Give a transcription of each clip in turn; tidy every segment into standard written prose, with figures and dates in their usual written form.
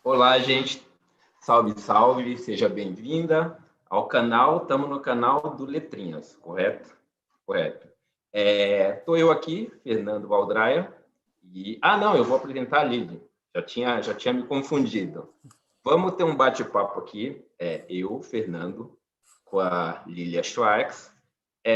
Olá, gente. Salve, salve. Seja bem-vinda ao canal. Estamos no canal do Letrinhas, correto? Correto. Estou eu aqui, Fernando Valdraia. Não, eu vou apresentar a Lili. Já tinha me confundido. Vamos ter um bate-papo aqui, eu, Fernando, com a Lilia Schwartz.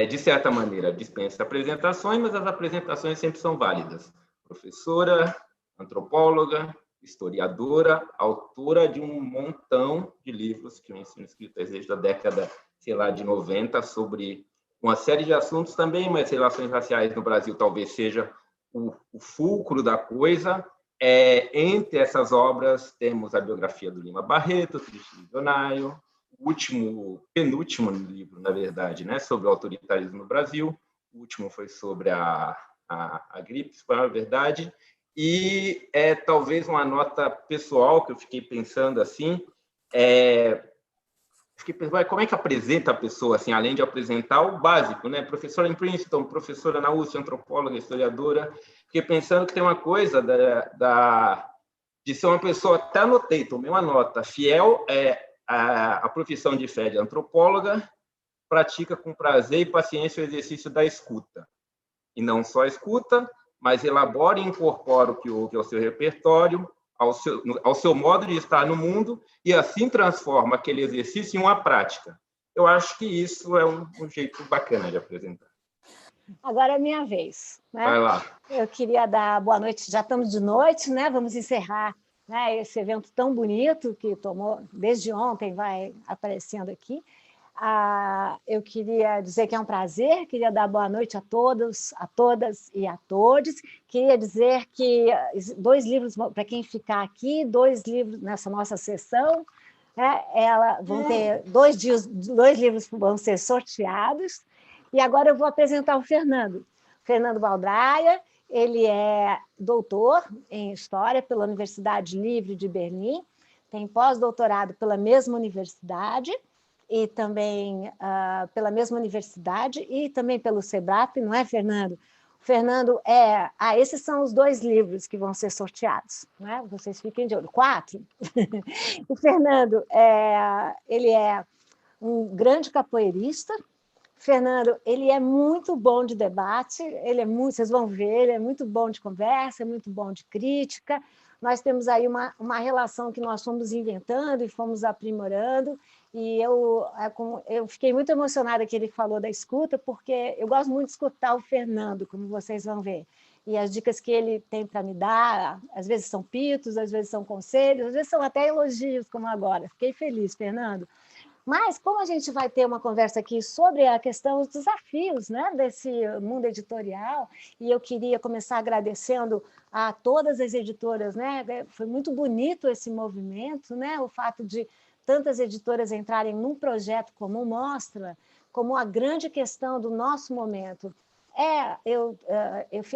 De certa maneira, dispensa apresentações, mas as apresentações sempre são válidas. Professora, antropóloga, historiadora, autora de um montão de livros que eu ensino escritos desde a década, sei lá, de 90, sobre uma série de assuntos também, mas relações raciais no Brasil talvez seja o fulcro da coisa. Entre essas obras, temos a biografia do Lima Barreto, Triste Milionário, o penúltimo livro, na verdade, né, sobre o autoritarismo no Brasil. O último foi sobre a gripe espanhola, na verdade. E talvez uma nota pessoal que eu fiquei pensando assim, fiquei pensando, como é que apresenta a pessoa, assim, além de apresentar o básico, né? Professora em Princeton, professora na USP, antropóloga, historiadora. Fiquei pensando que tem uma coisa de ser uma pessoa, até anotei, tomei uma nota, fiel à profissão de fé de antropóloga, pratica com prazer e paciência o exercício da escuta. E não só a escuta, mas elabora e incorpora o que ouve ao seu repertório, ao seu modo de estar no mundo, e assim transforma aquele exercício em uma prática. Eu acho que isso é um jeito bacana de apresentar. Agora é minha vez, né? Vai lá. Eu queria dar boa noite, já estamos de noite, né? Vamos encerrar, né, esse evento tão bonito que tomou desde ontem, vai aparecendo aqui. Eu queria dizer que é um prazer, queria dar boa noite a todos, a todas e a todos. Queria dizer que 2 livros, para quem ficar aqui, 2 livros nessa nossa sessão, né, vão ter 2 livros vão ser sorteados. E agora eu vou apresentar o Fernando Valdraia. Ele é doutor em História pela Universidade Livre de Berlim, tem pós-doutorado pela mesma universidade, e também pela mesma universidade e também pelo SEBRAP, não é, Fernando? Fernando esses são os 2 livros que vão ser sorteados, né? Vocês fiquem de olho. 4. O Fernando ele é um grande capoeirista. Fernando, ele é muito bom de debate, vocês vão ver, ele é muito bom de conversa, é muito bom de crítica. Nós temos aí uma relação que nós fomos inventando e fomos aprimorando, e eu fiquei muito emocionada que ele falou da escuta, porque eu gosto muito de escutar o Fernando, como vocês vão ver. E as dicas que ele tem para me dar, às vezes são pitos, às vezes são conselhos, às vezes são até elogios, como agora. Fiquei feliz, Fernando. Mas, como a gente vai ter uma conversa aqui sobre a questão dos desafios, né, desse mundo editorial, e eu queria começar agradecendo a todas as editoras, né? Foi muito bonito esse movimento, né? O fato de tantas editoras entrarem num projeto comum mostra como a grande questão do nosso momento. Eu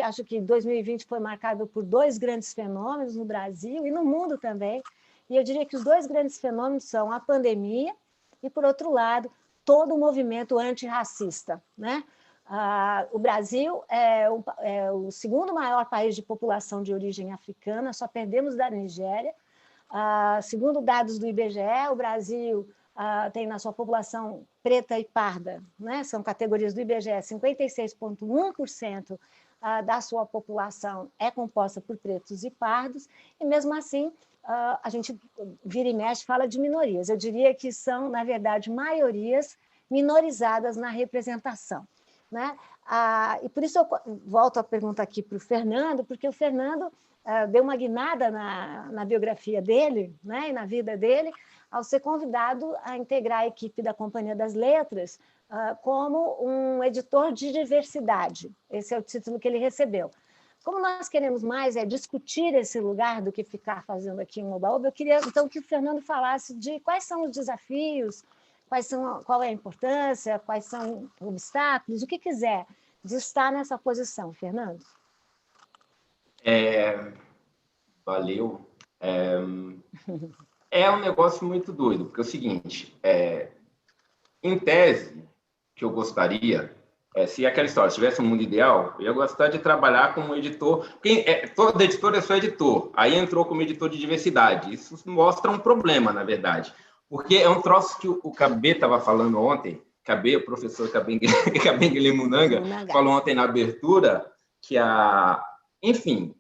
acho que 2020 foi marcado por 2 grandes fenômenos no Brasil e no mundo também, e eu diria que os 2 grandes fenômenos são a pandemia e, por outro lado, todo o movimento antirracista, né? O Brasil é o segundo maior país de população de origem africana, só perdemos da Nigéria. Segundo dados do IBGE, o Brasil tem na sua população preta e parda, né? São categorias do IBGE, 56,1% da sua população é composta por pretos e pardos, e mesmo assim a gente vira e mexe, fala de minorias. Eu diria que são, na verdade, maiorias minorizadas na representação, né? E por isso eu volto a pergunta aqui para o Fernando, porque o Fernando deu uma guinada na biografia dele, né, e na vida dele, ao ser convidado a integrar a equipe da Companhia das Letras como um editor de diversidade. Esse é o título que ele recebeu. Como nós queremos mais discutir esse lugar do que ficar fazendo aqui um oba-oba, eu queria então que o Fernando falasse de quais são os desafios, qual é a importância, quais são os obstáculos, o que quiser de estar nessa posição, Fernando. Valeu. Um negócio muito doido, porque é o seguinte, em tese, que eu gostaria se aquela história, se tivesse um mundo ideal, eu ia gostar de trabalhar como editor. Todo editor é só editor. Aí entrou como editor de diversidade. Isso mostra um problema, na verdade. Porque é um troço que o Cabê estava falando ontem. Cabê, o professor Kabengele Munanga, falou ontem na abertura que enfim,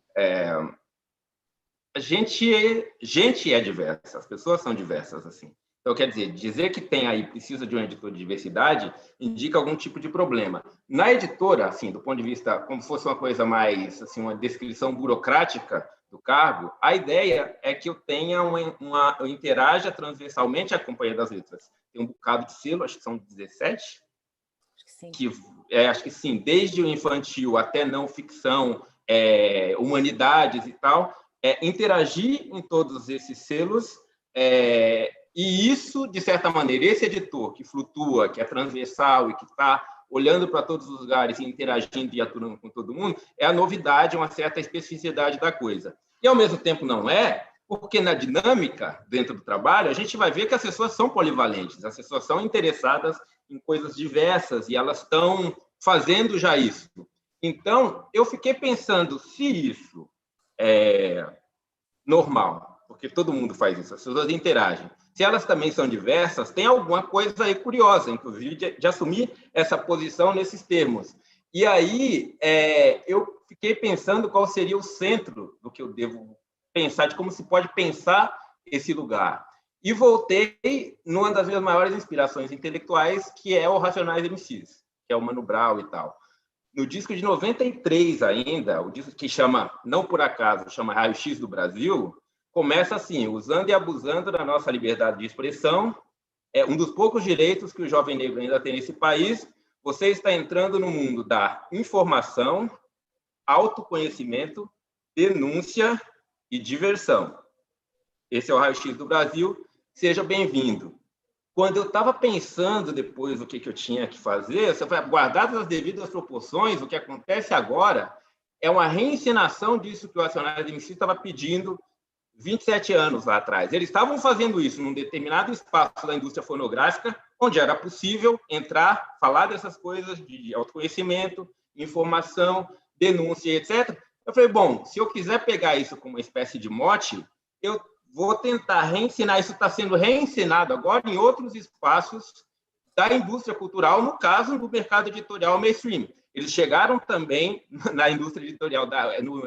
a gente é diversa, as pessoas são diversas, assim. Então, quer dizer que tem aí, precisa de um editor de diversidade, indica algum tipo de problema. Na editora, assim, do ponto de vista, como se fosse uma coisa mais, assim, uma descrição burocrática do cargo, a ideia é que eu tenha eu interaja transversalmente a Companhia das Letras. Tem um bocado de selo, acho que são 17, sim. Acho que sim, desde o infantil até não ficção, humanidades e tal, interagir em todos esses selos, e isso, de certa maneira, esse editor que flutua, que é transversal e que está olhando para todos os lugares e interagindo e atuando com todo mundo, é a novidade, uma certa especificidade da coisa. E, ao mesmo tempo, não porque na dinâmica, dentro do trabalho, a gente vai ver que as pessoas são polivalentes, as pessoas são interessadas em coisas diversas e elas estão fazendo já isso. Então, eu fiquei pensando se isso é normal, porque todo mundo faz isso, as pessoas interagem. Se elas também são diversas, tem alguma coisa aí curiosa, inclusive, de assumir essa posição nesses termos. E aí, eu fiquei pensando qual seria o centro do que eu devo pensar, de como se pode pensar esse lugar. E voltei numa das minhas maiores inspirações intelectuais, que é o Racionais MCs, que é o Mano Brown e tal. No disco de 93 ainda, o disco que chama, não por acaso, chama Raio X do Brasil, começa assim: usando e abusando da nossa liberdade de expressão, é um dos poucos direitos que o jovem negro ainda tem nesse país, você está entrando no mundo da informação, autoconhecimento, denúncia e diversão. Esse é o Raio X do Brasil, seja bem-vindo. Quando eu estava pensando depois o que eu tinha que fazer, guardadas as devidas proporções, o que acontece agora é uma reencenação disso que o Racionais MCs estava pedindo 27 anos lá atrás. Eles estavam fazendo isso num determinado espaço da indústria fonográfica, onde era possível entrar, falar dessas coisas de autoconhecimento, informação, denúncia, etc. Eu falei, bom, se eu quiser pegar isso como uma espécie de mote, eu vou tentar reensinar. Isso está sendo reensinado agora em outros espaços da indústria cultural, no caso do mercado editorial mainstream. Eles chegaram também na indústria editorial,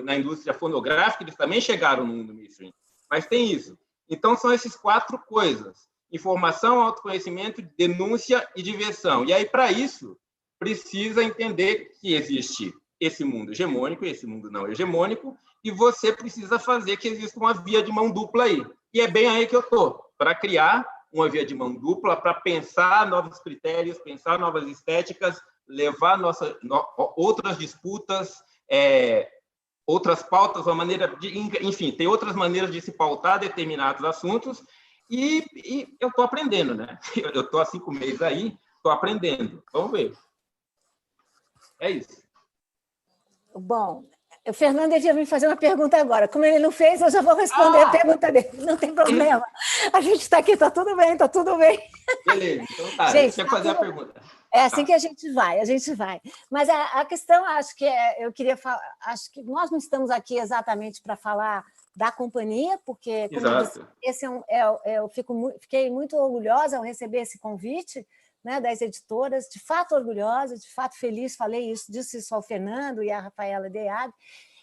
na indústria fonográfica, eles também chegaram no mundo mainstream. Mas tem isso. Então, são essas 4 coisas: informação, autoconhecimento, denúncia e diversão. E aí, para isso, precisa entender que existe esse mundo hegemônico e esse mundo não hegemônico, e você precisa fazer que exista uma via de mão dupla aí. E é bem aí que eu estou, para criar uma via de mão dupla, para pensar novos critérios, pensar novas estéticas, levar outras disputas, outras pautas, uma maneira de, enfim, tem outras maneiras de se pautar determinados assuntos, e eu estou aprendendo, né? Eu estou há 5 meses aí, estou aprendendo. Vamos ver. É isso. Bom, o Fernando devia me fazer uma pergunta agora. Como ele não fez, eu já vou responder a pergunta dele. Não tem problema. A gente está aqui, está tudo bem, está tudo bem. Beleza, então tá. Gente, deixa eu fazer a pergunta. É assim que a gente vai. Mas a questão, acho que eu queria falar, acho que nós não estamos aqui exatamente para falar da companhia, porque, como eu disse, esse eu fiquei muito orgulhosa ao receber esse convite, né, das editoras, de fato orgulhosa, de fato feliz, disse isso ao Fernando e à Rafaela Deab,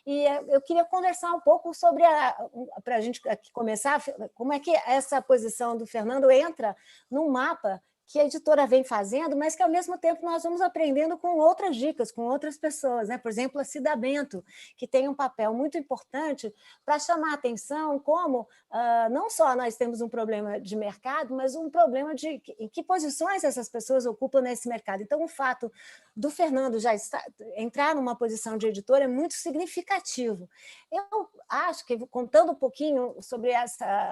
e eu queria conversar um pouco sobre, para a gente aqui começar, como é que essa posição do Fernando entra num mapa que a editora vem fazendo, mas que, ao mesmo tempo, nós vamos aprendendo com outras dicas, com outras pessoas, né? Por exemplo, a Cida Bento, que tem um papel muito importante para chamar a atenção como não só nós temos um problema de mercado, mas um problema de em que posições essas pessoas ocupam nesse mercado. Então, o fato do Fernando já entrar numa posição de editor é muito significativo. Eu acho que, contando um pouquinho sobre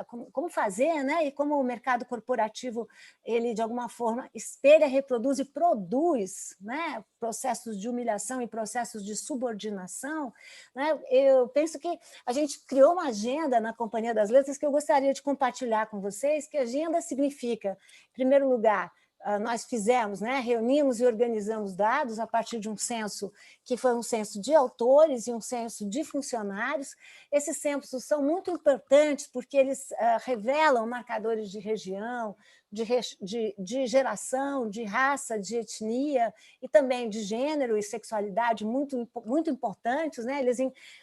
como fazer, né? E como o mercado corporativo, ele, de alguma forma, espelha, reproduz e produz, né, processos de humilhação e processos de subordinação, né? Eu penso que a gente criou uma agenda na Companhia das Letras que eu gostaria de compartilhar com vocês, que agenda significa, em primeiro lugar, nós fizemos, né, reunimos e organizamos dados a partir de um censo que foi um censo de autores e um censo de funcionários. Esses censos são muito importantes porque eles revelam marcadores de região, de geração, de raça, de etnia e também de gênero e sexualidade muito, muito importantes, né?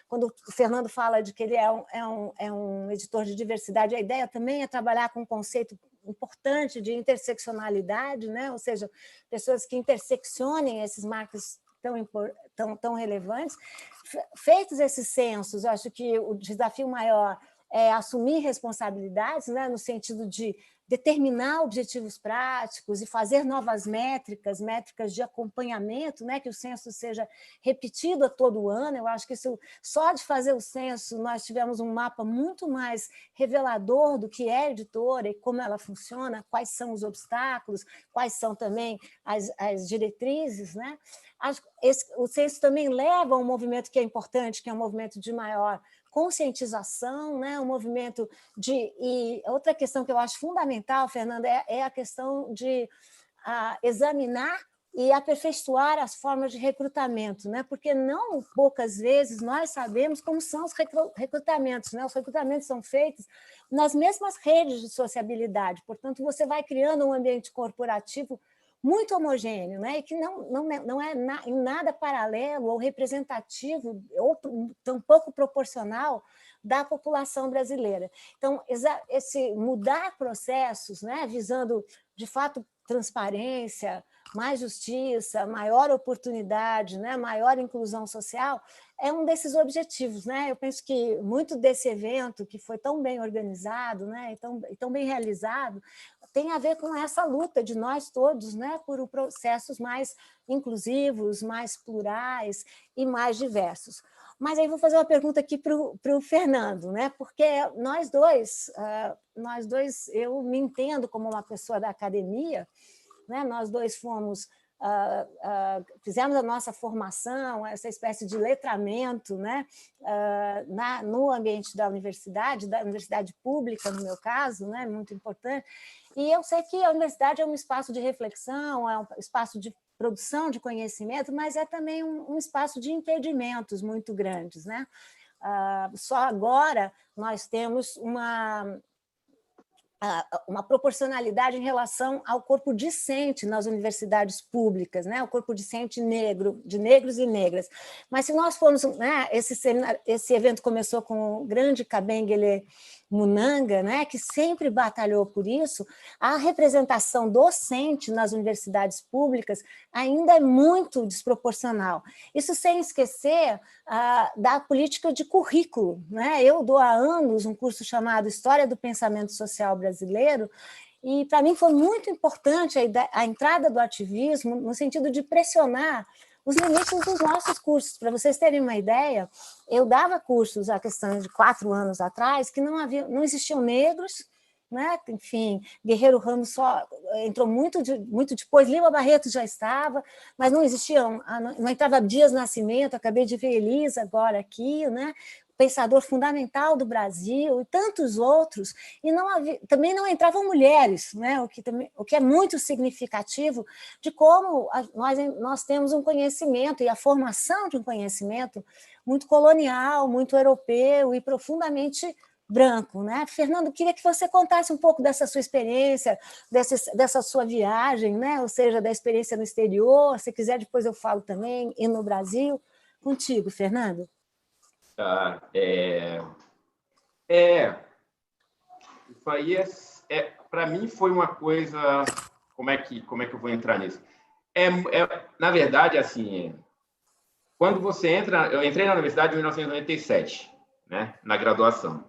Quando o Fernando fala de que ele é um editor de diversidade, a ideia também é trabalhar com um conceito importante de interseccionalidade, né? Ou seja, pessoas que interseccionem esses marcos tão relevantes. Feitos esses censos, eu acho que o desafio maior é assumir responsabilidades, né? No sentido de determinar objetivos práticos e fazer novas métricas de acompanhamento, né? Que o censo seja repetido a todo ano. Eu acho que só de fazer o censo nós tivemos um mapa muito mais revelador do que é a editora e como ela funciona, quais são os obstáculos, quais são também as diretrizes, né? O censo também leva a um movimento que é importante, que é um movimento de maior conscientização, né? Um movimento E outra questão que eu acho fundamental, Fernanda, é a questão de examinar e aperfeiçoar as formas de recrutamento, né? Porque não poucas vezes nós sabemos como são os recrutamentos, né? Os recrutamentos são feitos nas mesmas redes de sociabilidade, portanto, você vai criando um ambiente corporativo muito homogêneo, né? E que não é em nada paralelo ou representativo, ou tampouco proporcional da população brasileira. Então, esse mudar processos, né? Visando, de fato, transparência, mais justiça, maior oportunidade, né? Maior inclusão social, é um desses objetivos, né? Eu penso que muito desse evento, que foi tão bem organizado, né? E tão bem realizado, tem a ver com essa luta de nós todos, né, por processos mais inclusivos, mais plurais e mais diversos. Mas aí vou fazer uma pergunta aqui para o Fernando, né, porque nós dois, eu me entendo como uma pessoa da academia, né, nós dois fizemos a nossa formação, essa espécie de letramento, né, no ambiente da universidade pública, no meu caso, né, muito importante. E eu sei que a universidade é um espaço de reflexão, é um espaço de produção de conhecimento, mas é também um espaço de impedimentos muito grandes, né? Só agora nós temos uma proporcionalidade em relação ao corpo discente nas universidades públicas, né? O corpo discente negro, de negros e negras. Mas se nós formos, né, esse evento começou com o grande Kabengele Munanga, né, que sempre batalhou por isso, a representação docente nas universidades públicas ainda é muito desproporcional. Isso sem esquecer da política de currículo, né? Eu dou há anos um curso chamado História do Pensamento Social Brasileiro, e para mim foi muito importante a entrada do ativismo no sentido de pressionar os limites dos nossos cursos. Para vocês terem uma ideia, eu dava cursos há questão de 4 anos atrás que não existiam negros, né? Enfim, Guerreiro Ramos só entrou muito depois, Lima Barreto já estava, mas não entrava Dias Nascimento, acabei de ver Elisa agora aqui, né? Pensador fundamental do Brasil e tantos outros, e também não entravam mulheres, né? O que é muito significativo de como nós temos um conhecimento e a formação de um conhecimento muito colonial, muito europeu e profundamente branco, né? Fernando, queria que você contasse um pouco dessa sua experiência, dessa sua viagem, né? Ou seja, da experiência no exterior, se quiser depois eu falo também, e no Brasil. Contigo, Fernando. Tá, isso aí para mim foi uma coisa. Como é que eu vou entrar nisso? Na verdade, assim, quando você entra, eu entrei na universidade em 1997, né, na graduação.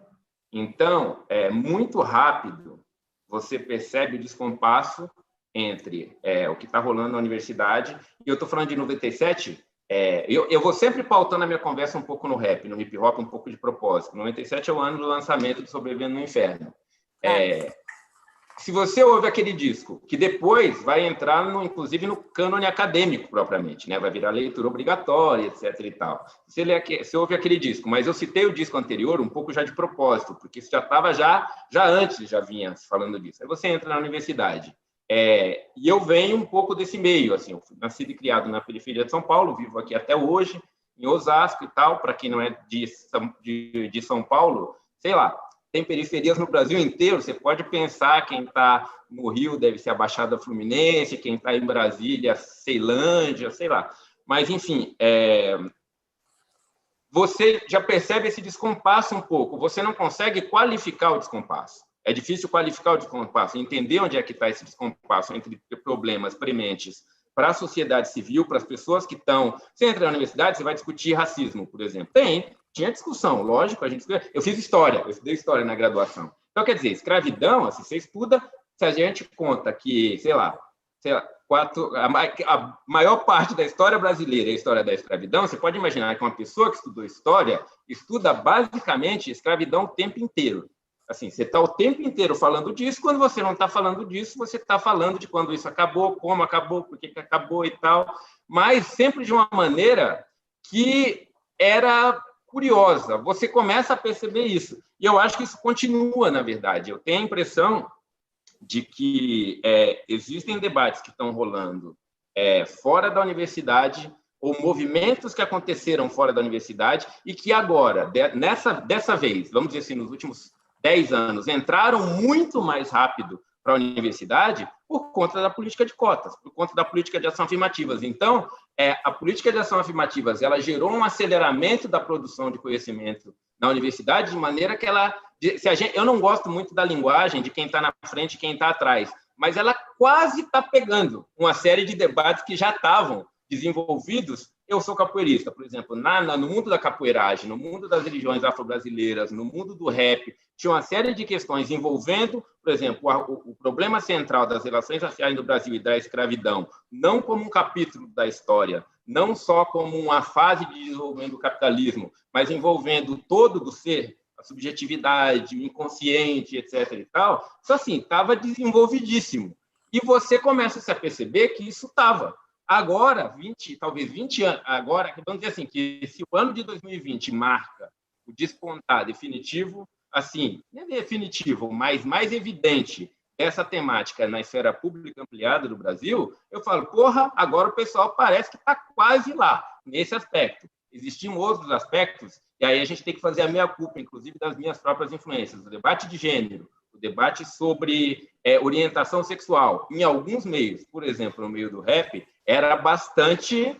Então, muito rápido você percebe o descompasso entre o que está rolando na universidade, e eu estou falando de 97. Eu vou sempre pautando a minha conversa um pouco no rap, no hip hop, um pouco de propósito. 97 é o ano do lançamento de Sobrevivendo no Inferno. Se você ouve aquele disco, que depois vai entrar, inclusive, no cânone acadêmico propriamente, né? Vai virar leitura obrigatória, etc. e tal. Você ouve aquele disco, mas eu citei o disco anterior um pouco já de propósito, porque isso já estava já antes, já vinha falando disso. Aí você entra na universidade E eu venho um pouco desse meio, assim, eu fui nascido e criado na periferia de São Paulo, vivo aqui até hoje, em Osasco e tal. Para quem não é de São Paulo, sei lá, tem periferias no Brasil inteiro. Você pode pensar, quem está no Rio deve ser a Baixada Fluminense, quem está em Brasília, Ceilândia, sei lá. Mas, enfim, você já percebe esse descompasso um pouco. Você não consegue qualificar o descompasso. É difícil qualificar o descompasso, entender onde é que está esse descompasso entre problemas prementes para a sociedade civil, para as pessoas que estão... Você entra na universidade, você vai discutir racismo, por exemplo. Tinha discussão, lógico. Eu fiz história, eu estudei história na graduação. Então, quer dizer, escravidão, assim, você estuda, se a gente conta que, sei lá a maior parte da história brasileira é a história da escravidão, você pode imaginar que uma pessoa que estudou história estuda basicamente escravidão o tempo inteiro. Assim, você está o tempo inteiro falando disso. Quando você não está falando disso, você está falando de quando isso acabou, como acabou, por que acabou e tal, mas sempre de uma maneira que era curiosa. Você começa a perceber isso. E eu acho que isso continua, na verdade. Eu tenho a impressão de que existem debates que estão rolando fora da universidade, ou movimentos que aconteceram fora da universidade e que agora, dessa vez, vamos dizer assim, nos últimos 10 anos, entraram muito mais rápido para a universidade por conta da política de cotas, por conta da política de ação afirmativas. Então, a política de ação afirmativas ela gerou um aceleramento da produção de conhecimento na universidade, de maneira que eu não gosto muito da linguagem de quem está na frente e quem está atrás, mas ela quase está pegando uma série de debates que já estavam desenvolvidos. Eu sou capoeirista, por exemplo, no mundo da capoeiragem, no mundo das religiões afro-brasileiras, no mundo do rap, tinha uma série de questões envolvendo, por exemplo, o problema central das relações raciais no Brasil e da escravidão, não como um capítulo da história, não só como uma fase de desenvolvimento do capitalismo, mas envolvendo o todo do ser, a subjetividade, o inconsciente, etc. e tal. Isso, assim, estava desenvolvidíssimo. E você começa a se perceber que isso estava. Agora, talvez 20 anos, agora, vamos dizer assim, que se o ano de 2020 marca o despontar definitivo, assim, não é definitivo, mas mais evidente essa temática na esfera pública ampliada do Brasil, eu falo, porra, agora o pessoal parece que está quase lá, nesse aspecto. Existiam outros aspectos, e aí a gente tem que fazer a meia-culpa, inclusive das minhas próprias influências, o debate de gênero, o debate sobre orientação sexual, em alguns meios, por exemplo, no meio do rap, era bastante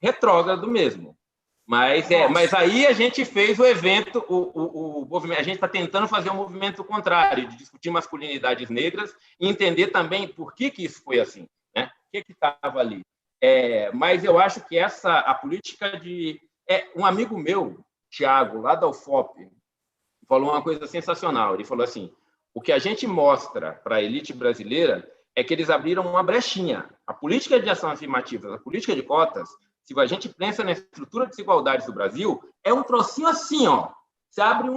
retrógrado mesmo. Mas aí a gente fez o evento, o movimento, a gente está tentando fazer um movimento contrário, de discutir masculinidades negras e entender também por que isso foi assim, né? O que estava ali. Mas eu acho que a política de... um amigo meu, Thiago, lá da UFOP, falou uma coisa sensacional. Ele falou assim, o que a gente mostra para a elite brasileira é que eles abriram uma brechinha. A política de ação afirmativa, a política de cotas, se a gente pensa na estrutura de desigualdades do Brasil, é um trocinho assim, ó. Você abre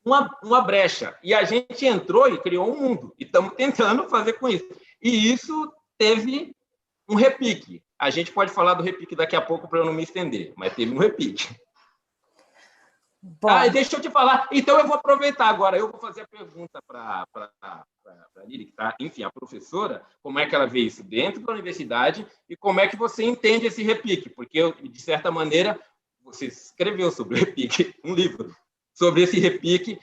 uma brecha. E a gente entrou e criou um mundo. E estamos tentando fazer com isso. E isso teve um repique. A gente pode falar do repique daqui a pouco para eu não me estender, mas teve um repique. Deixa eu te falar. Então, eu vou aproveitar agora. Eu vou fazer a pergunta para a Lili, que está, enfim, a professora, como é que ela vê isso dentro da universidade e como é que você entende esse repique, porque, de certa maneira, você escreveu sobre o repique, um livro, sobre esse repique,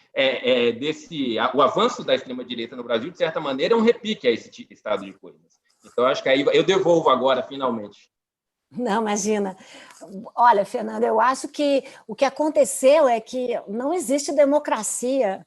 o avanço da extrema-direita no Brasil, de certa maneira, é um repique a esse estado de coisas. Então, acho que aí eu devolvo agora, finalmente. Não, imagina. Olha, Fernanda, eu acho que o que aconteceu é que não existe democracia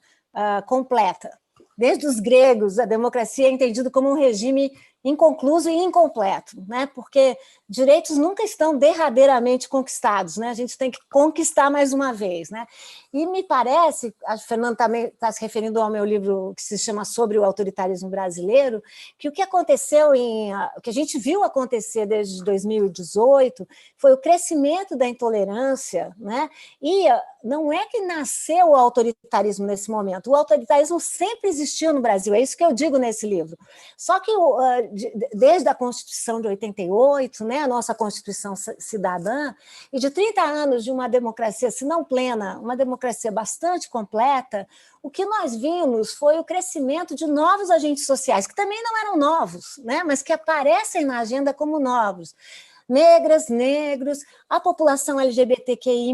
completa. Desde os gregos, a democracia é entendida como um regime inconcluso e incompleto, né? Porque direitos nunca estão derradeiramente conquistados, né? A gente tem que conquistar mais uma vez, né? E me parece, a Fernanda também está se referindo ao meu livro que se chama Sobre o Autoritarismo Brasileiro, que o que aconteceu o que a gente viu acontecer desde 2018 foi o crescimento da intolerância, né? E não é que nasceu o autoritarismo nesse momento, o autoritarismo sempre existiu no Brasil, é isso que eu digo nesse livro. Só que desde a Constituição de 88, né, a nossa Constituição Cidadã, e de 30 anos de uma democracia, se não plena, uma democracia bastante completa, o que nós vimos foi o crescimento de novos agentes sociais, que também não eram novos, né, mas que aparecem na agenda como novos. Negras, negros, a população LGBTQI+,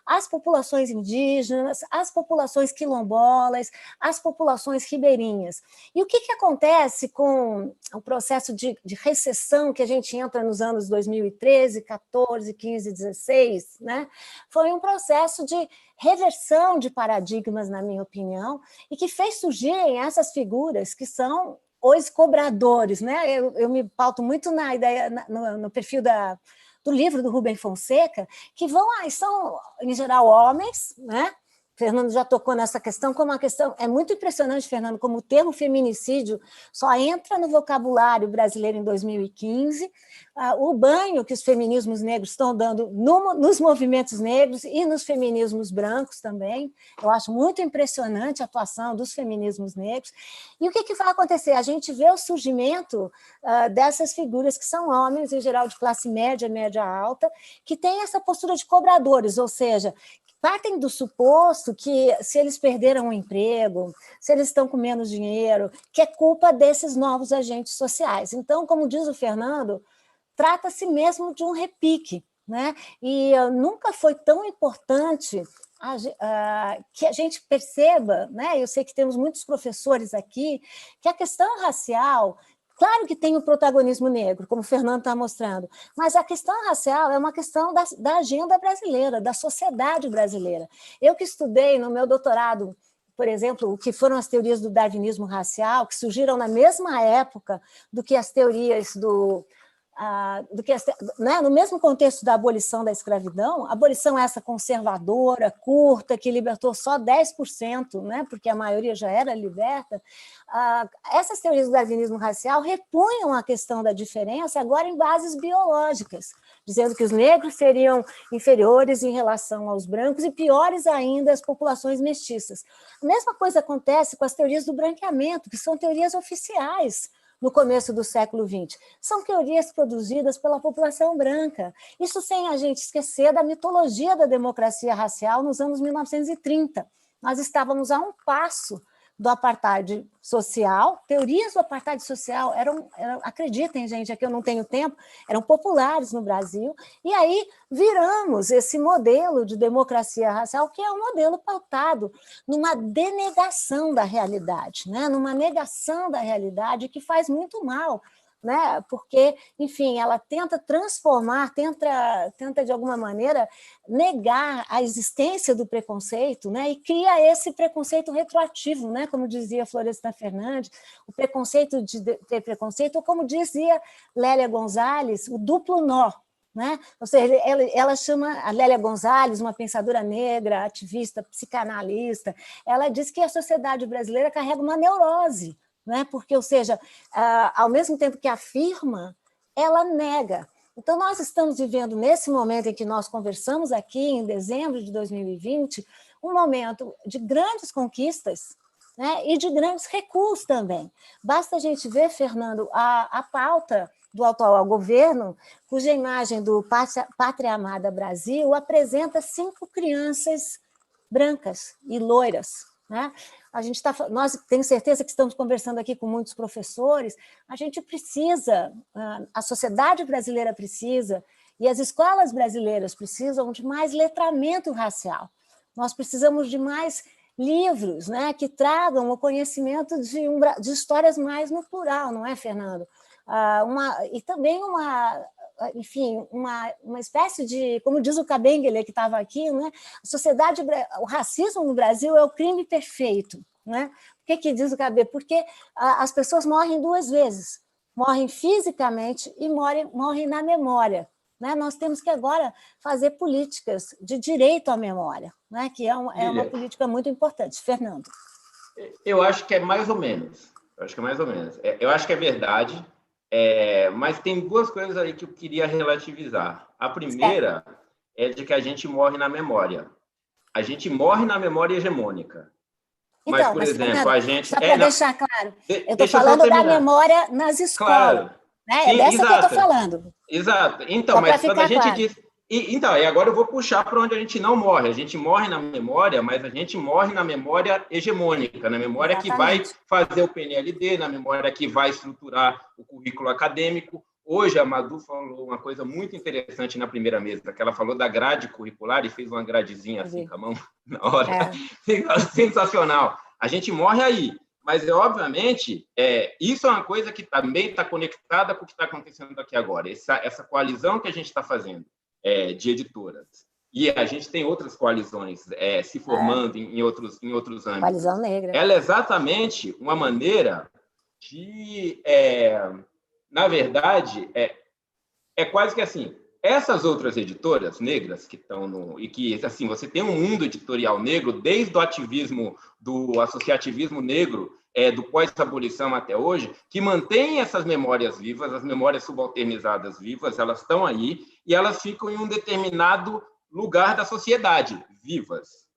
as populações indígenas, as populações quilombolas, as populações ribeirinhas. E o que acontece com o processo de recessão que a gente entra nos anos 2013, 14, 15, 16, né? Foi um processo de reversão de paradigmas, na minha opinião, e que fez surgirem essas figuras que são os cobradores, né? Eu me pauto muito na ideia, no perfil do livro do Rubem Fonseca, que são, em geral, homens, né? Fernando já tocou nessa questão, como uma questão... É muito impressionante, Fernando, como o termo feminicídio só entra no vocabulário brasileiro em 2015, o banho que os feminismos negros estão dando nos movimentos negros e nos feminismos brancos também. Eu acho muito impressionante a atuação dos feminismos negros. E o que vai acontecer? A gente vê o surgimento dessas figuras que são homens, em geral de classe média, média alta, que têm essa postura de cobradores, ou seja, partem do suposto que, se eles perderam o emprego, se eles estão com menos dinheiro, que é culpa desses novos agentes sociais. Então, como diz o Fernando, trata-se mesmo de um repique, né? E nunca foi tão importante que a gente perceba, né? Eu sei que temos muitos professores aqui, que a questão racial... Claro que tem o protagonismo negro, como o Fernando está mostrando, mas a questão racial é uma questão da agenda brasileira, da sociedade brasileira. Eu que estudei no meu doutorado, por exemplo, o que foram as teorias do darwinismo racial, que surgiram na mesma época do que as teorias né, no mesmo contexto da abolição da escravidão, a abolição essa conservadora, curta, que libertou só 10%, né, porque a maioria já era liberta, essas teorias do darwinismo racial repunham a questão da diferença agora em bases biológicas, dizendo que os negros seriam inferiores em relação aos brancos e piores ainda as populações mestiças. A mesma coisa acontece com as teorias do branqueamento, que são teorias oficiais, no começo do século XX. São teorias produzidas pela população branca. Isso sem a gente esquecer da mitologia da democracia racial nos anos 1930. Nós estávamos a um passo do apartheid social, teorias do apartheid social acreditem, gente, aqui eu não tenho tempo, eram populares no Brasil, e aí viramos esse modelo de democracia racial, que é um modelo pautado numa denegação da realidade, né? Numa negação da realidade que faz muito mal, né? Porque, enfim, ela tenta transformar, tenta de alguma maneira negar a existência do preconceito, né? E cria esse preconceito retroativo, né? Como dizia Florestan Fernandes, o preconceito de ter preconceito, ou como dizia Lélia Gonzalez, o duplo nó, né? Ou seja, ela chama a Lélia Gonzalez, uma pensadora negra, ativista, psicanalista, ela diz que a sociedade brasileira carrega uma neurose, né? Porque, ou seja, ao mesmo tempo que afirma, ela nega. Então, nós estamos vivendo, nesse momento em que nós conversamos aqui, em dezembro de 2020, um momento de grandes conquistas, né? E de grandes recuos também. Basta a gente ver, Fernando, a pauta do atual governo, cuja imagem do Pátria Amada Brasil apresenta 5 crianças brancas e loiras, né? Nós tenho certeza que estamos conversando aqui com muitos professores, a gente precisa, a sociedade brasileira precisa, e as escolas brasileiras precisam de mais letramento racial. Nós precisamos de mais livros, né, que tragam o conhecimento de histórias mais no plural, não é, Fernando? E também enfim, uma espécie de, como diz o Kabengele, que estava aqui, né? O racismo no Brasil é o crime perfeito. Né? Por que diz o Kabengele? Porque as pessoas morrem 2 vezes, morrem fisicamente e morrem na memória. Né? Nós temos que agora fazer políticas de direito à memória, né? Que é uma política muito importante. Fernando. Eu acho que é mais ou menos. Eu acho que é verdade. Mas tem 2 coisas aí que eu queria relativizar. A primeira é de que a gente morre na memória. A gente morre na memória hegemônica. Mas, Então, por mas, exemplo, Fernando, a gente... só para deixar claro, eu estou Deixa eu só falando da terminar. memória nas escolas, Claro. né? É Sim, dessa que eu estou exato. falando, Exato. Então, só para mas quando a ficar gente claro. diz... Então, e agora eu vou puxar para onde a gente não morre. A gente morre na memória, mas a gente morre na memória hegemônica, na memória que vai Exatamente. fazer o PNLD, na memória que vai estruturar o currículo acadêmico. Hoje, a Madu falou uma coisa muito interessante na primeira mesa, que ela falou da grade curricular e fez uma gradezinha assim com a mão na hora. Sensacional. A gente morre aí. Mas, obviamente, isso é uma coisa que também está conectada com o que está acontecendo aqui agora. Essa coalizão que a gente está fazendo de editoras. E a gente tem outras coalizões se formando em outros âmbitos. Coalizão Negra. Ela é exatamente uma maneira de... na verdade, é quase que assim, essas outras editoras negras que estão no... E que, assim, você tem um mundo editorial negro, desde o ativismo, do associativismo negro, do pós-abolição até hoje, que mantém essas memórias vivas, as memórias subalternizadas vivas, elas estão aí e elas ficam em um determinado lugar da sociedade, vivas.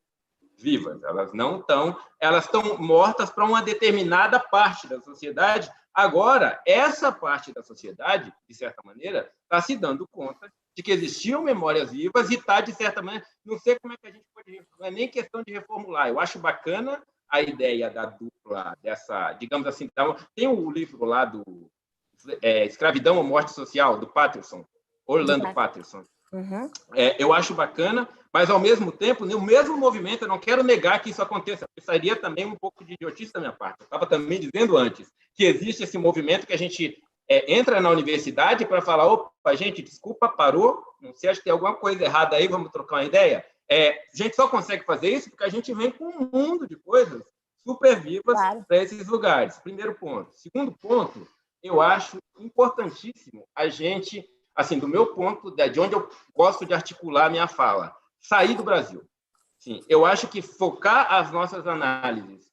Elas não estão, elas estão mortas para uma determinada parte da sociedade. Agora, essa parte da sociedade, de certa maneira, está se dando conta de que existiam memórias vivas e está, de certa maneira, não sei como é que a gente pode... Não é nem questão de reformular. Eu acho bacana a ideia da dupla, dessa, digamos assim, tem o livro lá do Escravidão ou Morte Social, do Patterson, Orlando Patterson. Uhum. Eu acho bacana, mas, ao mesmo tempo, no mesmo movimento, eu não quero negar que isso aconteça. Seria também um pouco de idiotice da minha parte. Eu estava também dizendo antes que existe esse movimento que a gente entra na universidade para falar, opa, gente, desculpa, parou, não sei, acho que tem alguma coisa errada aí, vamos trocar uma ideia. A gente só consegue fazer isso porque a gente vem com um mundo de coisas super vivas para esses lugares. Primeiro ponto. Segundo ponto, eu acho importantíssimo a gente... assim, do meu ponto, de onde eu gosto de articular a minha fala, sair do Brasil. Sim, eu acho que focar as nossas análises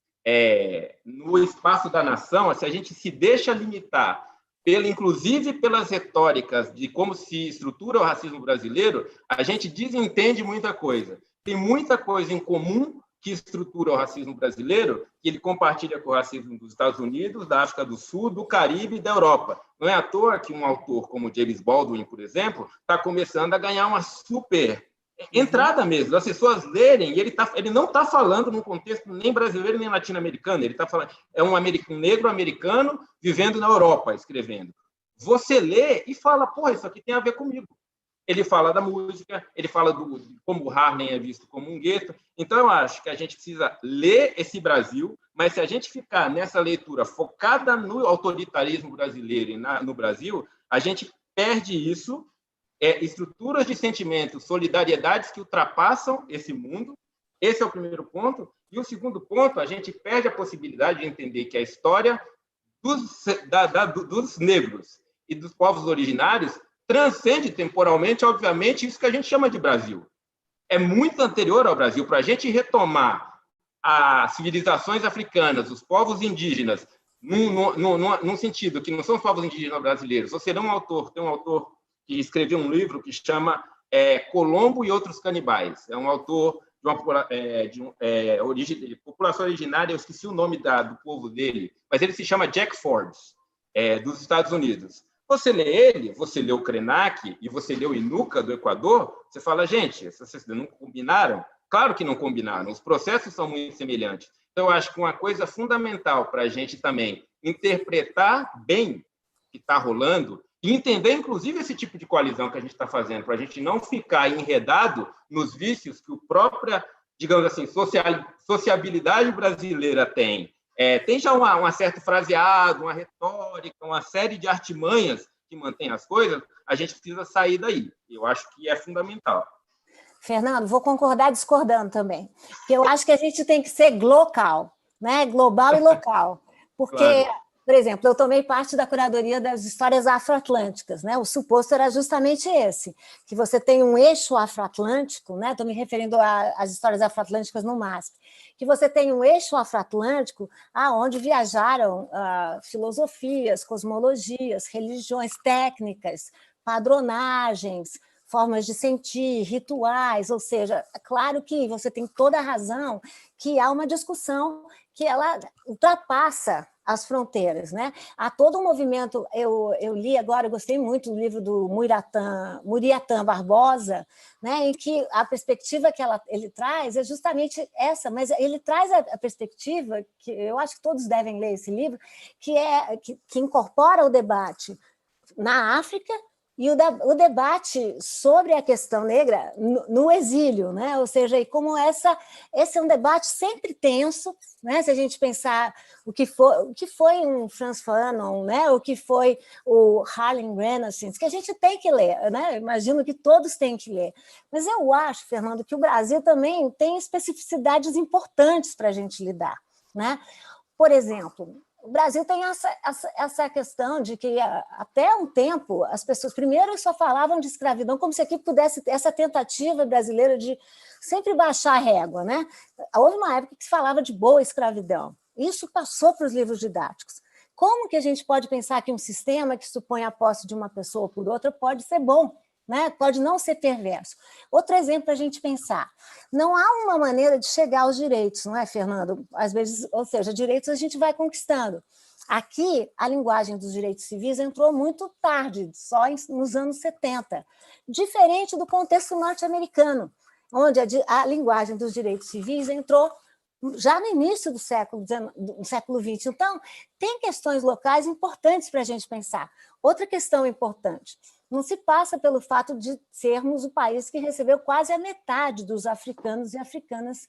no espaço da nação, se a gente se deixa limitar, inclusive pelas retóricas de como se estrutura o racismo brasileiro, a gente desentende muita coisa. Tem muita coisa em comum que estrutura o racismo brasileiro, que ele compartilha com o racismo dos Estados Unidos, da África do Sul, do Caribe e da Europa. Não é à toa que um autor como James Baldwin, por exemplo, está começando a ganhar uma super entrada mesmo, as pessoas lerem, e ele não está falando num contexto nem brasileiro nem latino-americano, ele está falando, um negro americano vivendo na Europa, escrevendo. Você lê e fala, porra, isso aqui tem a ver comigo. Ele fala da música, ele fala de como o Harlem é visto como um gueto. Então, eu acho que a gente precisa ler esse Brasil, mas se a gente ficar nessa leitura focada no autoritarismo brasileiro e no Brasil, a gente perde isso, estruturas de sentimentos, solidariedades que ultrapassam esse mundo. Esse é o primeiro ponto. E o segundo ponto, a gente perde a possibilidade de entender que a história dos negros e dos povos originários transcende temporalmente, obviamente, isso que a gente chama de Brasil. É muito anterior ao Brasil. Para a gente retomar as civilizações africanas, os povos indígenas, num sentido que não são os povos indígenas brasileiros. Você tem um autor que escreveu um livro que chama Colombo e Outros Canibais. É um autor de população originária, eu esqueci o nome do povo dele, mas ele se chama Jack Forbes, dos Estados Unidos. Você lê ele, você lê o Krenak e você lê o Inuka do Equador, você fala, gente, vocês não combinaram? Claro que não combinaram, os processos são muito semelhantes. Então, eu acho que uma coisa fundamental para a gente também interpretar bem o que está rolando e entender, inclusive, esse tipo de coalizão que a gente está fazendo, para a gente não ficar enredado nos vícios que a própria, digamos assim, sociabilidade brasileira tem. Tem já um certo fraseado, uma retórica, uma série de artimanhas que mantém as coisas, a gente precisa sair daí. Eu acho que é fundamental. Fernando, vou concordar discordando também, porque eu acho que a gente tem que ser glocal, né? Global e local, porque, claro. Por exemplo, eu tomei parte da curadoria das histórias afroatlânticas, né? O suposto era justamente esse, que você tem um eixo afroatlântico, né? Estou me referindo às histórias afroatlânticas no MASP, que você tem um eixo afroatlântico aonde viajaram filosofias, cosmologias, religiões, técnicas, padronagens, formas de sentir, rituais, ou seja, é claro que você tem toda a razão que há uma discussão que ela ultrapassa as fronteiras, né? Há todo um movimento, eu li agora, eu gostei muito do livro do Muriatã Barbosa, né, em que a perspectiva que ele traz é justamente essa, mas ele traz a perspectiva, que eu acho que todos devem ler esse livro, que incorpora o debate na África e o debate sobre a questão negra no exílio, né? Ou seja, e como esse é um debate sempre tenso, né? Se a gente pensar o que foi um Frantz Fanon, né? O que foi o Harlem Renaissance, que a gente tem que ler, né? Imagino que todos têm que ler. Mas eu acho, Fernando, que o Brasil também tem especificidades importantes para a gente lidar, né? Por exemplo, o Brasil tem essa questão de que, até um tempo, as pessoas primeiro só falavam de escravidão como se aqui pudesse essa tentativa brasileira de sempre baixar a régua, né? Houve uma época que se falava de boa escravidão. Isso passou para os livros didáticos. Como que a gente pode pensar que um sistema que supõe a posse de uma pessoa por outra pode ser bom? Né? Pode não ser perverso. Outro exemplo para a gente pensar. Não há uma maneira de chegar aos direitos, não é, Fernando? Às vezes, ou seja, direitos a gente vai conquistando. Aqui, a linguagem dos direitos civis entrou muito tarde, só nos anos 70, diferente do contexto norte-americano, onde a linguagem dos direitos civis entrou já no início do século XX. Então, tem questões locais importantes para a gente pensar. Outra questão importante, não se passa pelo fato de sermos o país que recebeu quase a metade dos africanos e africanas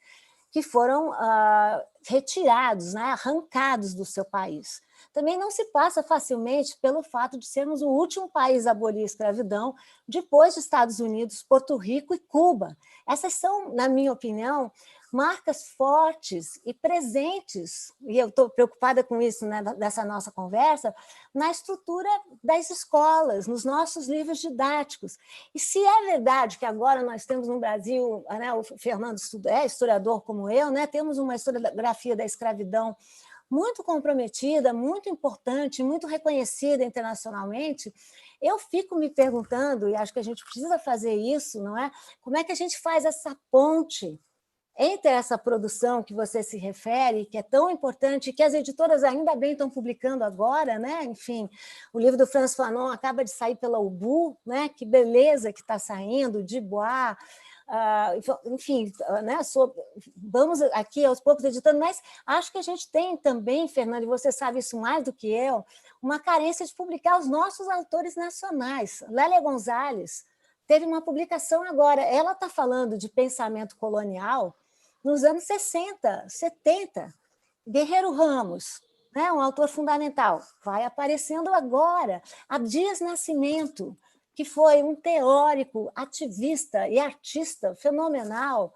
que foram retirados, né, arrancados do seu país. Também não se passa facilmente pelo fato de sermos o último país a abolir a escravidão, depois dos Estados Unidos, Porto Rico e Cuba. Essas são, na minha opinião, marcas fortes e presentes, e eu estou preocupada com isso, né, dessa nossa conversa, na estrutura das escolas, nos nossos livros didáticos. E se é verdade que agora nós temos no Brasil, né, o Fernando é historiador como eu, né, temos uma historiografia da escravidão muito comprometida, muito importante, muito reconhecida internacionalmente, eu fico me perguntando, e acho que a gente precisa fazer isso, não é? Como é que a gente faz essa ponte entre essa produção que você se refere, que é tão importante, que as editoras ainda bem estão publicando agora, né? Enfim, o livro do Frantz Fanon acaba de sair pela Ubu, né? Que beleza que está saindo, Dubois, enfim, né? Vamos aqui aos poucos editando, mas acho que a gente tem também, Fernando, e você sabe isso mais do que eu, uma carência de publicar os nossos autores nacionais. Lélia Gonzalez teve uma publicação agora, ela está falando de pensamento colonial nos anos 60, 70. Guerreiro Ramos, né, um autor fundamental, vai aparecendo agora. Abdias Nascimento, que foi um teórico, ativista e artista fenomenal,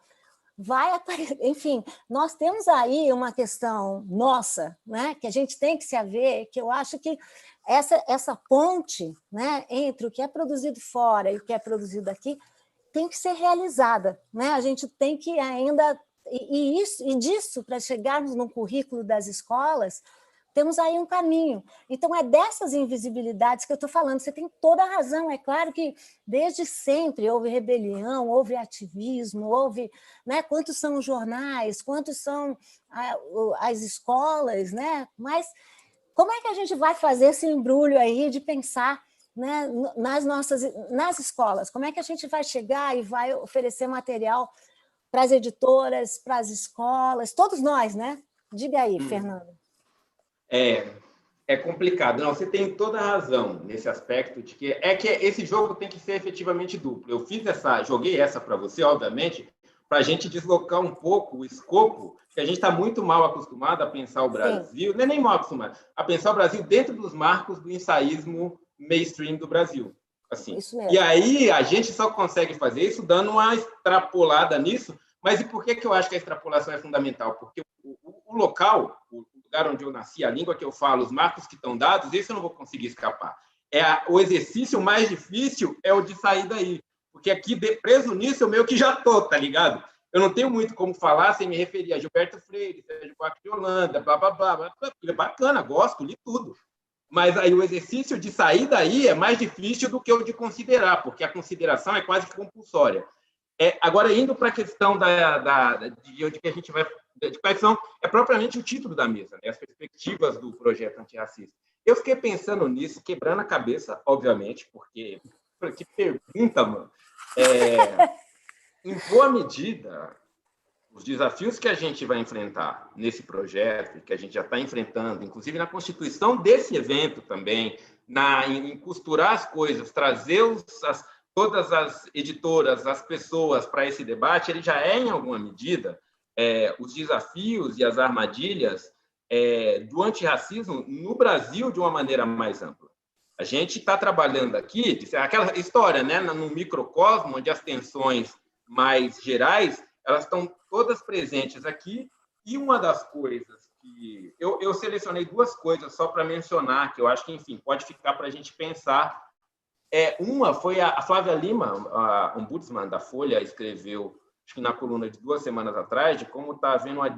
vai aparecer. Enfim, nós temos aí uma questão nossa, né, que a gente tem que se haver, que eu acho que essa ponte, né, entre o que é produzido fora e o que é produzido aqui tem que ser realizada, né? A gente tem que ainda e disso, para chegarmos no currículo das escolas, temos aí um caminho. Então, é dessas invisibilidades que eu estou falando. Você tem toda a razão. É claro que, desde sempre, houve rebelião, houve ativismo, houve, né, quantos são os jornais, quantos são as escolas, né? Mas como é que a gente vai fazer esse embrulho aí de pensar, né, nas escolas? Como é que a gente vai chegar e vai oferecer material para as editoras, para as escolas, todos nós, né? Diga aí, Fernando. É complicado. Não, você tem toda a razão nesse aspecto de que esse jogo tem que ser efetivamente duplo. Eu joguei essa para você, obviamente, para a gente deslocar um pouco o escopo, que a gente está muito mal acostumado a pensar o Brasil, não é nem mal acostumado, a pensar o Brasil dentro dos marcos do ensaísmo mainstream do Brasil. Assim. Isso mesmo. E aí a gente só consegue fazer isso dando uma extrapolada nisso. Mas e por que eu acho que a extrapolação é fundamental? Porque o local, o lugar onde eu nasci, a língua que eu falo, os marcos que estão dados, isso eu não vou conseguir escapar. O exercício mais difícil é o de sair daí. Porque aqui, preso nisso, eu meio que já estou, tá ligado? Eu não tenho muito como falar sem me referir a Gilberto Freire, Sérgio Buarque de Holanda, blá, blá, blá, blá. É bacana, gosto, li tudo. Mas aí o exercício de sair daí é mais difícil do que o de considerar, porque a consideração é quase que compulsória. Agora, indo para a questão de que a gente vai... De quais são, propriamente o título da mesa, né? As perspectivas do projeto antirracista. Eu fiquei pensando nisso, quebrando a cabeça, obviamente, porque que pergunta, mano. Em boa medida, os desafios que a gente vai enfrentar nesse projeto, que a gente já está enfrentando, inclusive na constituição desse evento também, em costurar as coisas, trazer todas as editoras, as pessoas para esse debate, ele já em alguma medida, os desafios e as armadilhas do antirracismo no Brasil de uma maneira mais ampla. A gente está trabalhando aqui, aquela história, né, no microcosmo, onde as tensões mais gerais elas estão todas presentes aqui, e uma das coisas que... Eu selecionei duas coisas só para mencionar, que eu acho que, enfim, pode ficar para a gente pensar. Uma foi a Flávia Lima, a ombudsman da Folha, escreveu, acho que na coluna de 2 semanas atrás, de como está havendo uma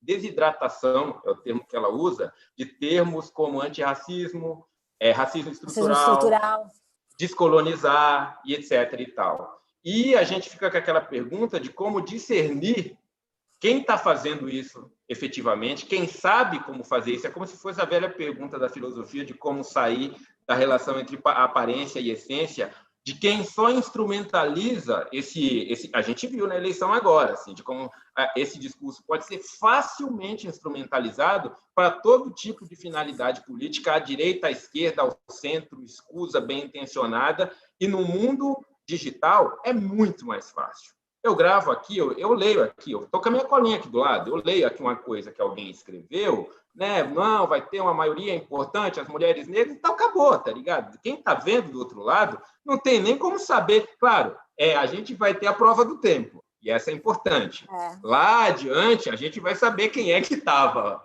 desidratação, é o termo que ela usa, de termos como antirracismo, racismo estrutural, descolonizar e etc. e tal. E a gente fica com aquela pergunta de como discernir quem está fazendo isso efetivamente, quem sabe como fazer isso. É como se fosse a velha pergunta da filosofia de como sair da relação entre aparência e essência, de quem só instrumentaliza a gente viu na eleição agora, assim, de como esse discurso pode ser facilmente instrumentalizado para todo tipo de finalidade política, à direita, à esquerda, ao centro, escusa, bem intencionada, e no mundo digital é muito mais fácil. Eu gravo aqui, eu leio aqui, eu estou com a minha colinha aqui do lado, eu leio aqui uma coisa que alguém escreveu, né? Não, vai ter uma maioria importante, as mulheres negras, então acabou, tá ligado? Quem está vendo do outro lado não tem nem como saber. Claro, a gente vai ter a prova do tempo, e essa é importante. Lá adiante, a gente vai saber quem é que estava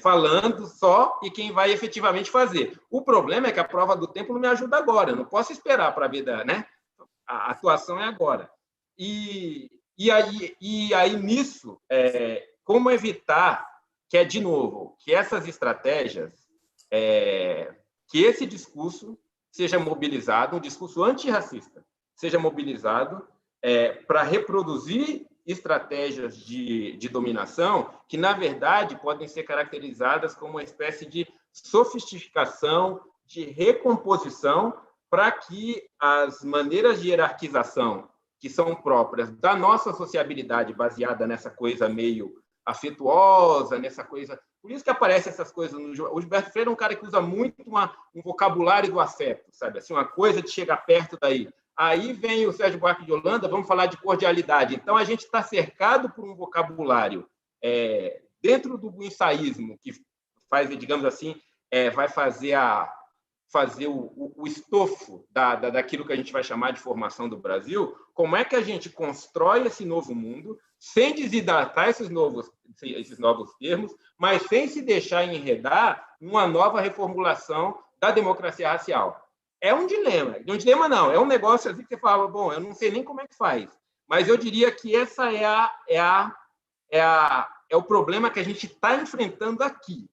falando só e quem vai efetivamente fazer. O problema é que a prova do tempo não me ajuda agora, eu não posso esperar para ver, né? A atuação é agora. E aí nisso, como evitar que de novo, que essas estratégias, que esse discurso seja mobilizado, um discurso antirracista, seja mobilizado para reproduzir estratégias de dominação que, na verdade, podem ser caracterizadas como uma espécie de sofisticação, de recomposição, para que as maneiras de hierarquização que são próprias da nossa sociabilidade baseada nessa coisa meio afetuosa, nessa coisa... Por isso que aparecem essas coisas. O Gilberto Freire é um cara que usa muito um vocabulário do afeto, sabe? Assim, uma coisa de chegar perto daí. Aí vem o Sérgio Buarque de Holanda, vamos falar de cordialidade. Então, a gente está cercado por um vocabulário dentro do ensaísmo, que faz, digamos assim, vai fazer o estofo daquilo que a gente vai chamar de formação do Brasil. Como é que a gente constrói esse novo mundo sem desidratar esses novos termos, mas sem se deixar enredar numa nova reformulação da democracia racial? É um dilema. Um dilema não, é um negócio assim que você fala, bom, eu não sei nem como é que faz, mas eu diria que essa é o problema que a gente está enfrentando aqui.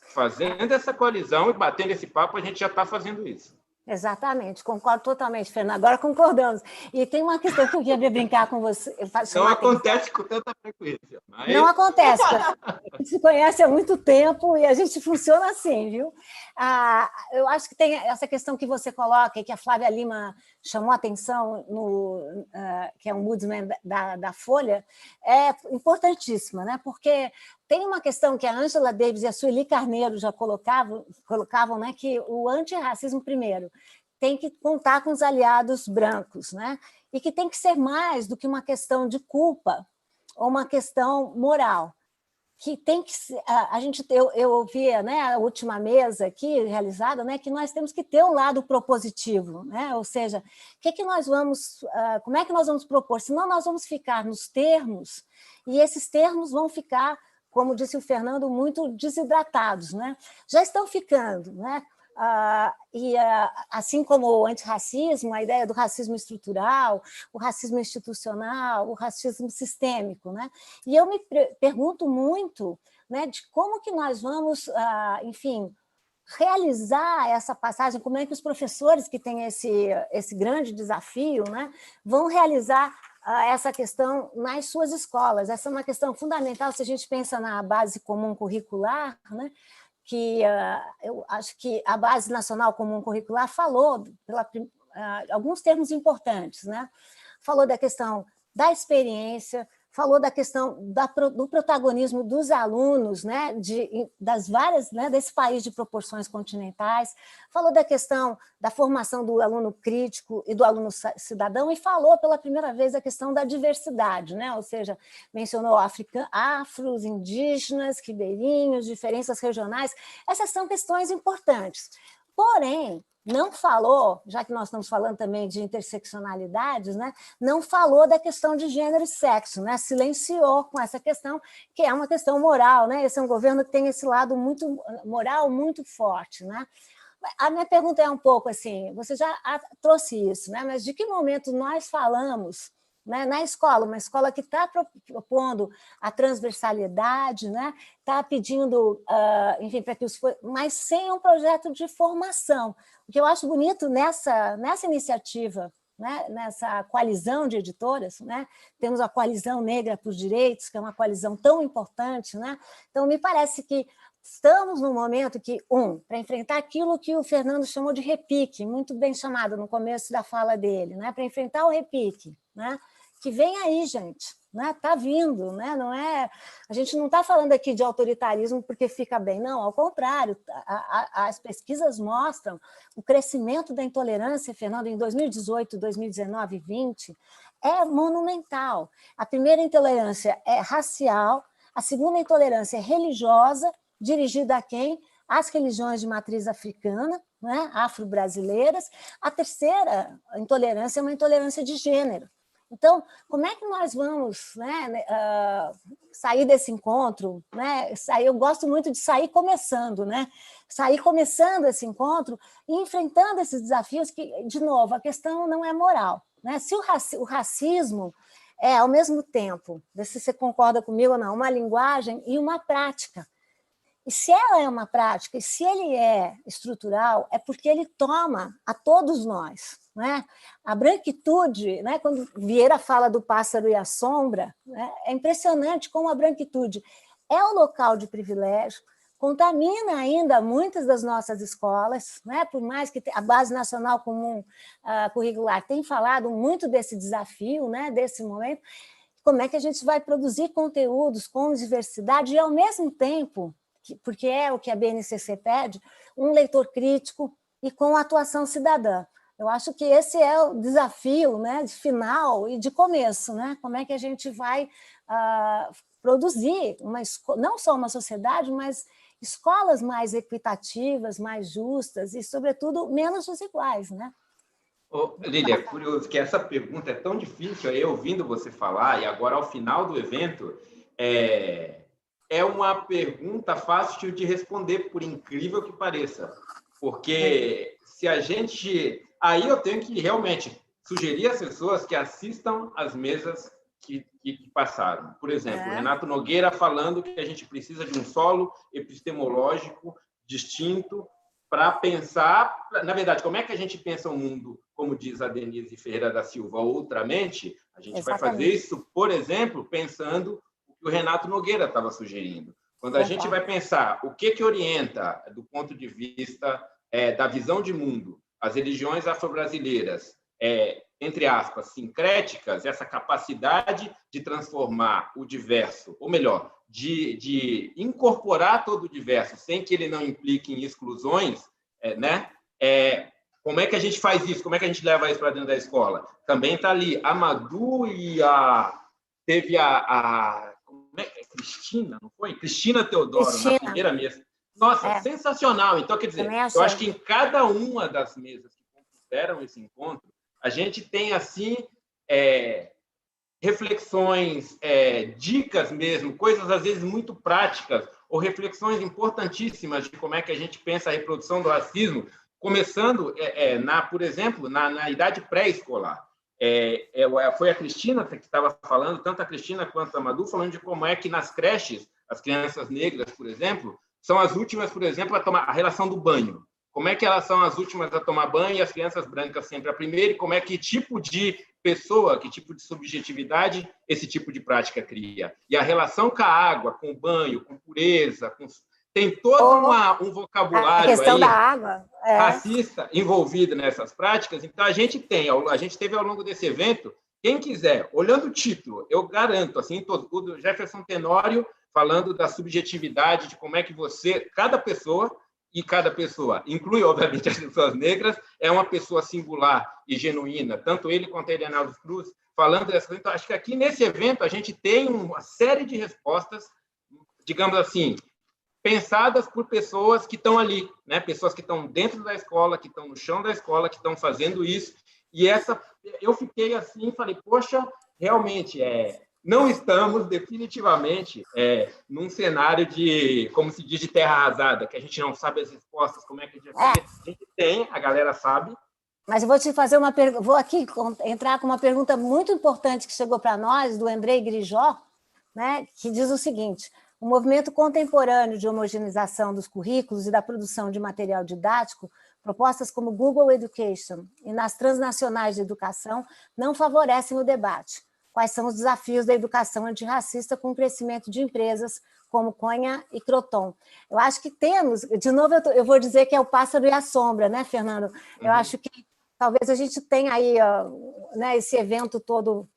Fazendo essa coalizão e batendo esse papo, a gente já está fazendo isso. Exatamente, concordo totalmente, Fernando. Agora concordamos. E tem uma questão que eu queria brincar com você. Não acontece com tanta frequência. Mas... Não acontece. A gente se conhece há muito tempo e a gente funciona assim, viu? Eu acho que tem essa questão que você coloca, e que a Flávia Lima chamou a atenção, que é um ombudsman da Folha, é importantíssima, né? Porque tem uma questão que a Angela Davis e a Sueli Carneiro já colocavam, né? Que o antirracismo, primeiro, tem que contar com os aliados brancos, né? E que tem que ser mais do que uma questão de culpa ou uma questão moral. Que tem que eu ouvia, né, a última mesa aqui realizada, né, que nós temos que ter um lado propositivo, né? Ou seja, como é que nós vamos propor? Senão nós vamos ficar nos termos, e esses termos vão ficar, como disse o Fernando, muito desidratados, né? Já estão ficando, né? Assim como o antirracismo, a ideia do racismo estrutural, o racismo institucional, o racismo sistêmico, né? E eu me pergunto muito, né, de como que nós vamos, enfim, realizar essa passagem, como é que os professores que têm esse grande desafio, né, vão realizar essa questão nas suas escolas. Essa é uma questão fundamental se a gente pensa na base comum curricular, né, que eu acho que a Base Nacional Comum Curricular falou alguns termos importantes, né? Falou da questão da experiência, falou da questão do protagonismo dos alunos, né, das várias, né, desse país de proporções continentais, falou da questão da formação do aluno crítico e do aluno cidadão, e falou pela primeira vez a questão da diversidade, né, ou seja, mencionou afros, indígenas, ribeirinhos, diferenças regionais. Essas são questões importantes. Porém, não falou, já que nós estamos falando também de interseccionalidades, né, não falou da questão de gênero e sexo, né, silenciou com essa questão, que é uma questão moral, né, esse é um governo que tem esse lado muito moral muito forte, né. A minha pergunta é um pouco assim, você já trouxe isso, né, mas de que momento nós falamos, né, na escola, uma escola que está propondo a transversalidade, né, está pedindo, enfim, para que mas sem um projeto de formação. O que eu acho bonito nessa iniciativa, né, nessa coalizão de editoras, né, temos a Coalizão Negra por Direitos, que é uma coalizão tão importante, né, então me parece que estamos num momento que, para enfrentar aquilo que o Fernando chamou de repique, muito bem chamado no começo da fala dele, né, para enfrentar o repique, né, que vem aí, gente, né? Está vindo, né? Não é, a gente não está falando aqui de autoritarismo porque fica bem, não, ao contrário, as pesquisas mostram o crescimento da intolerância, Fernando, em 2018, 2019 e 2020, é monumental. A primeira intolerância é racial, a segunda intolerância é religiosa, dirigida a quem? Às religiões de matriz africana, né? Afro-brasileiras. A terceira intolerância é uma intolerância de gênero. Então, como é que nós vamos, né, sair desse encontro? Né? Eu gosto muito de sair começando, né? Sair começando esse encontro e enfrentando esses desafios que, de novo, a questão não é moral. Né? Se o racismo é, ao mesmo tempo, vê se você concorda comigo ou não, uma linguagem e uma prática. E se ela é uma prática, e se ele é estrutural, é porque ele toma a todos nós. Né? A branquitude, né? Quando Vieira fala do pássaro e a sombra, né? É impressionante como a branquitude é o local de privilégio, contamina ainda muitas das nossas escolas, né? Por mais que a Base Nacional Comum Curricular tenha falado muito desse desafio, né? Desse momento, como é que a gente vai produzir conteúdos com diversidade e, ao mesmo tempo, porque é o que a BNCC pede, um leitor crítico e com atuação cidadã. Eu acho que esse é o desafio, né, de final e de começo. Né? Como é que a gente vai produzir não só uma sociedade, mas escolas mais equitativas, mais justas e, sobretudo, menos desiguais. Né? Lília, curioso que essa pergunta é tão difícil, aí ouvindo você falar, e agora ao final do evento, é uma pergunta fácil de responder, por incrível que pareça. Porque se a gente... Aí eu tenho que realmente sugerir às pessoas que assistam às mesas que passaram. Por exemplo, Renato Nogueira falando que a gente precisa de um solo epistemológico distinto para pensar... Na verdade, como é que a gente pensa o mundo, como diz a Denise Ferreira da Silva, outramente? A gente vai fazer isso, por exemplo, pensando o que o Renato Nogueira estava sugerindo. Quando a gente vai pensar o que orienta, do ponto de vista da visão de mundo, as religiões afro-brasileiras, entre aspas, sincréticas, essa capacidade de transformar o diverso, ou melhor, de incorporar todo o diverso, sem que ele não implique em exclusões, né? Como é que a gente faz isso? Como é que a gente leva isso para dentro da escola? Também está ali a Madu e teve Cristina, não foi? Cristina Teodoro, Cristina. Na primeira mesa. Nossa, sensacional! Então, quer dizer, eu acho que em cada uma das mesas que compuseram esse encontro, a gente tem, assim, reflexões, dicas mesmo, coisas, às vezes, muito práticas, ou reflexões importantíssimas de como é que a gente pensa a reprodução do racismo, começando, por exemplo, na idade pré-escolar. Foi a Cristina que estava falando, tanto a Cristina quanto a Madu, falando de como é que nas creches, as crianças negras, por exemplo, são as últimas, por exemplo, a tomar a relação do banho. Como é que elas são as últimas a tomar banho e as crianças brancas sempre a primeira? E como é que tipo de pessoa, que tipo de subjetividade esse tipo de prática cria? E a relação com a água, com o banho, com pureza, tem todo um vocabulário a questão aí da água, racista envolvido nessas práticas. Então, a gente teve ao longo desse evento, quem quiser, olhando o título, eu garanto, assim, o do Jefferson Tenório falando da subjetividade, de como é que cada pessoa, inclui, obviamente, as pessoas negras, é uma pessoa singular e genuína, tanto ele quanto a Eliana Cruz, falando dessa coisa. Então, acho que aqui nesse evento a gente tem uma série de respostas, digamos assim, pensadas por pessoas que estão ali, né? Pessoas que estão dentro da escola, que estão no chão da escola, que estão fazendo isso. E eu fiquei assim, falei, poxa, realmente, não estamos definitivamente num cenário de, como se diz, de terra arrasada, que a gente não sabe as respostas, como é que a gente vai fazer. A gente tem, a galera sabe. Mas eu vou te fazer uma pergunta, vou aqui entrar com uma pergunta muito importante que chegou para nós, do Andrei Grijó, né, que diz o seguinte: o movimento contemporâneo de homogeneização dos currículos e da produção de material didático, propostas como Google Education e nas transnacionais de educação, não favorecem o debate. Quais são os desafios da educação antirracista com o crescimento de empresas como Conha e Croton? Eu acho que temos, de novo eu vou dizer que é o pássaro e a sombra, né, Fernando? Eu acho que talvez a gente tenha aí, né, esse evento todo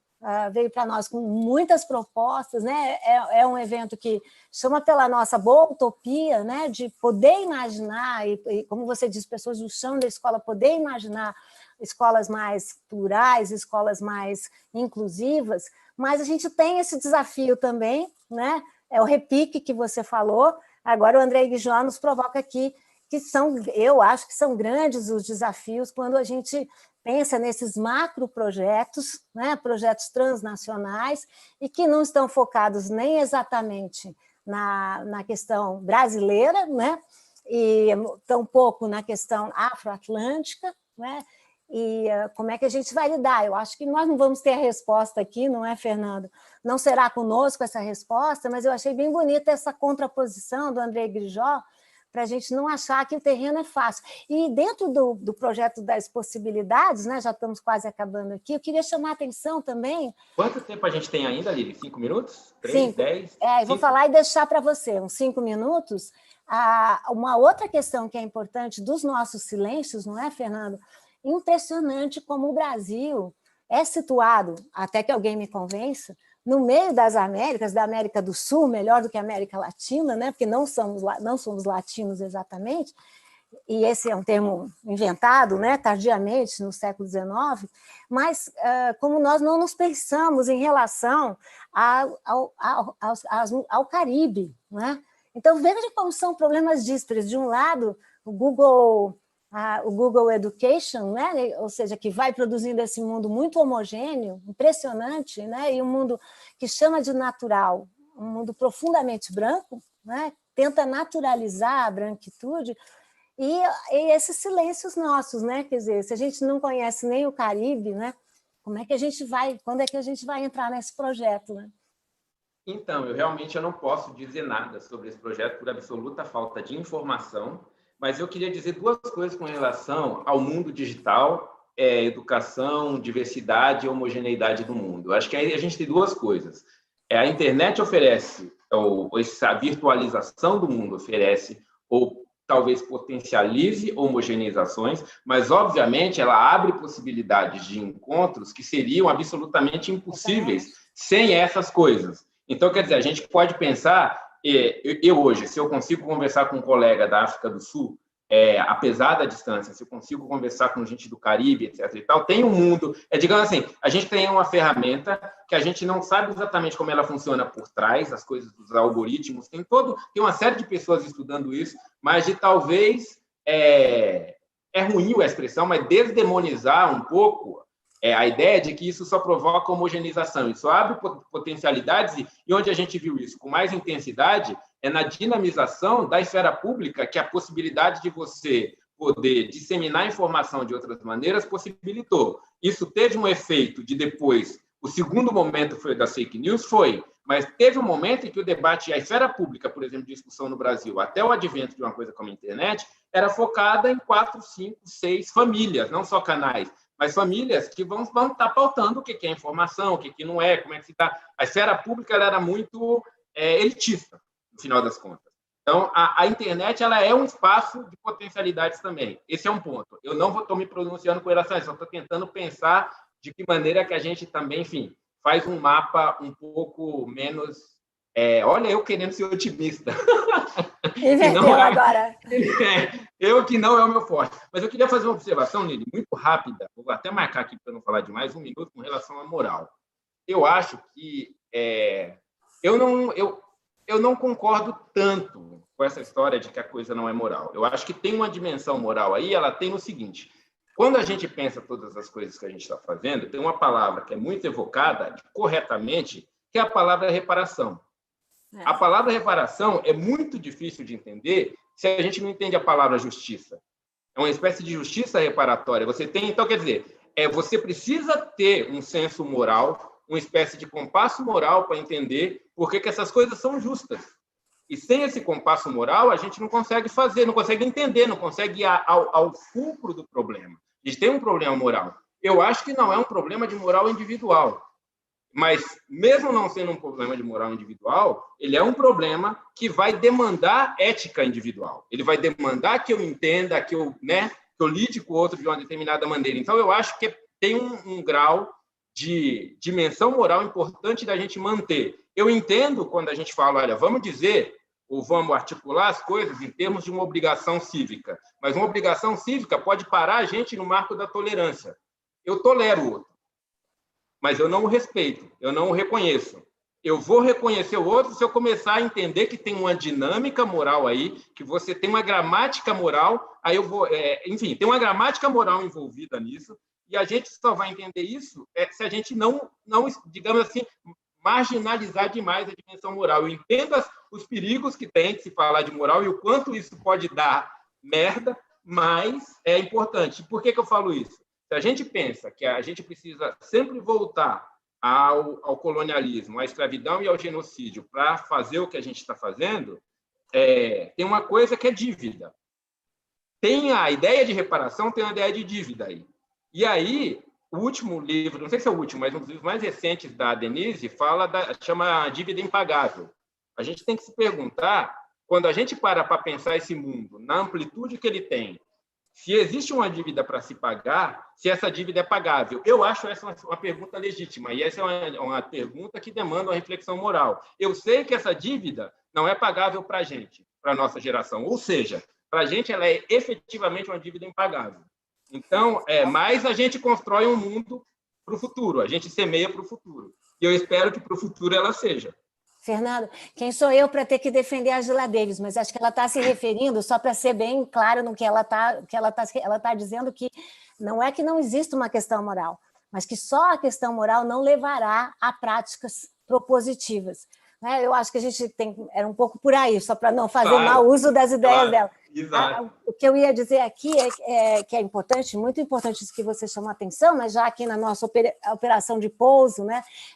veio para nós com muitas propostas, né? É um evento que chama pela nossa boa utopia, né? De poder imaginar, e como você diz, pessoas do chão da escola poder imaginar escolas mais plurais, escolas mais inclusivas, mas a gente tem esse desafio também, né? É o repique que você falou. Agora o André Guijó nos provoca aqui eu acho que são grandes os desafios quando a gente pensa nesses macroprojetos, né, projetos transnacionais, e que não estão focados nem exatamente na questão brasileira, né, e tampouco na questão afroatlântica, né, e como é que a gente vai lidar? Eu acho que nós não vamos ter a resposta aqui, não é, Fernando? Não será conosco essa resposta, mas eu achei bem bonita essa contraposição do André Grijó, para a gente não achar que o terreno é fácil. E dentro do projeto das possibilidades, né, já estamos quase acabando aqui, eu queria chamar a atenção também... Quanto tempo a gente tem ainda, Lili? 5 minutos? 3, 5. 10? Eu vou falar e deixar para você, uns 5 minutos. Uma outra questão que é importante dos nossos silêncios, não é, Fernando? Impressionante como o Brasil é situado, até que alguém me convença, no meio das Américas, da América do Sul, melhor do que a América Latina, né? Porque não somos latinos exatamente, e esse é um termo inventado, né, tardiamente, no século XIX, mas como nós não nos pensamos em relação ao Caribe, né? Então, veja como são problemas díspares. De um lado, o Google Education, né? Ou seja, que vai produzindo esse mundo muito homogêneo, impressionante, né? E um mundo que chama de natural, um mundo profundamente branco, né? Tenta naturalizar a branquitude, e esses silêncios nossos, né? Quer dizer, se a gente não conhece nem o Caribe, né? Quando é que a gente vai entrar nesse projeto, né? Então, eu não posso dizer nada sobre esse projeto por absoluta falta de informação, mas eu queria dizer duas coisas com relação ao mundo digital, educação, diversidade e homogeneidade do mundo. Eu acho que aí a gente tem duas coisas. A internet oferece, ou essa virtualização do mundo oferece, ou talvez potencialize homogeneizações, mas, obviamente, ela abre possibilidades de encontros que seriam absolutamente impossíveis sem essas coisas. Então, quer dizer, a gente pode pensar, eu hoje, se eu consigo conversar com um colega da África do Sul, apesar da distância, se eu consigo conversar com gente do Caribe, etc. e tal, tem um mundo, digamos assim, a gente tem uma ferramenta que a gente não sabe exatamente como ela funciona por trás, as coisas dos algoritmos, tem uma série de pessoas estudando isso, mas de talvez, é ruim a expressão, mas desdemonizar um pouco a ideia de que isso só provoca homogeneização, isso abre potencialidades, e onde a gente viu isso com mais intensidade é na dinamização da esfera pública, que a possibilidade de você poder disseminar informação de outras maneiras possibilitou. Isso teve um efeito de depois, o segundo momento foi das fake news, Mas teve um momento em que o debate, a esfera pública, por exemplo, de discussão no Brasil, até o advento de uma coisa como a internet, era focada em 4, 5, 6 famílias, não só canais, mas famílias que vão estar pautando o que é informação, o que não é, como é que se está. A esfera pública ela era muito elitista, no final das contas. Então, a internet ela é um espaço de potencialidades também. Esse é um ponto. Eu não estou me pronunciando com relação a isso, só estou tentando pensar de que maneira que a gente também, enfim, faz um mapa um pouco menos... olha, eu querendo ser otimista. Inverteu agora. Eu que não é o meu forte. Mas eu queria fazer uma observação, Nili, muito rápida. Vou até marcar aqui para não falar demais, 1 minuto, com relação à moral. Eu acho que... eu não concordo tanto com essa história de que a coisa não é moral. Eu acho que tem uma dimensão moral aí, ela tem o seguinte: quando a gente pensa todas as coisas que a gente está fazendo, tem uma palavra que é muito evocada corretamente, que é a palavra reparação. A palavra reparação é muito difícil de entender se a gente não entende a palavra justiça. É uma espécie de justiça reparatória. Você tem, então, quer dizer, você precisa ter um senso moral, uma espécie de compasso moral para entender por que essas coisas são justas. E sem esse compasso moral, a gente não consegue fazer, não consegue entender, não consegue ir ao fulcro do problema. A gente tem um problema moral. Eu acho que não é um problema de moral individual, mas mesmo não sendo um problema de moral individual, ele é um problema que vai demandar ética individual. Ele vai demandar que eu entenda, que eu lide com o outro de uma determinada maneira. Então, eu acho que tem um grau de dimensão moral importante da gente manter. Eu entendo quando a gente fala, olha, vamos dizer ou vamos articular as coisas em termos de uma obrigação cívica, mas uma obrigação cívica pode parar a gente no marco da tolerância. Eu tolero o outro, mas eu não o respeito, eu não o reconheço. Eu vou reconhecer o outro se eu começar a entender que tem uma dinâmica moral aí, que você tem uma gramática moral, aí eu vou, enfim, tem uma gramática moral envolvida nisso, e a gente só vai entender isso se a gente não, digamos assim, marginalizar demais a dimensão moral. Eu entendo os perigos que tem de se falar de moral e o quanto isso pode dar merda, mas é importante. Por que eu falo isso? Se a gente pensa que a gente precisa sempre voltar ao colonialismo, à escravidão e ao genocídio para fazer o que a gente está fazendo, tem uma coisa que é dívida. Tem a ideia de reparação, tem a ideia de dívida aí. E aí, o último livro, não sei se é o último, mas um dos livros mais recentes da Denise chama Dívida Impagável. A gente tem que se perguntar, quando a gente para pensar esse mundo, na amplitude que ele tem, se existe uma dívida para se pagar, se essa dívida é pagável. Eu acho essa uma pergunta legítima, e essa é uma pergunta que demanda uma reflexão moral. Eu sei que essa dívida não é pagável para a gente, para a nossa geração, ou seja, para a gente ela é efetivamente uma dívida impagável. Então, mas a gente constrói um mundo para o futuro, a gente semeia para o futuro. E eu espero que para o futuro ela seja. Fernando, quem sou eu para ter que defender a Angela Davis? Mas acho que ela está se referindo, só para ser bem claro no que ela está dizendo, que não é que não exista uma questão moral, mas que só a questão moral não levará a práticas propositivas. Eu acho que a gente era um pouco por aí, só para não fazer mau uso das ideias dela. Exato. O que eu ia dizer aqui que é importante, muito importante isso que você chamou a atenção, mas já aqui na nossa operação de pouso,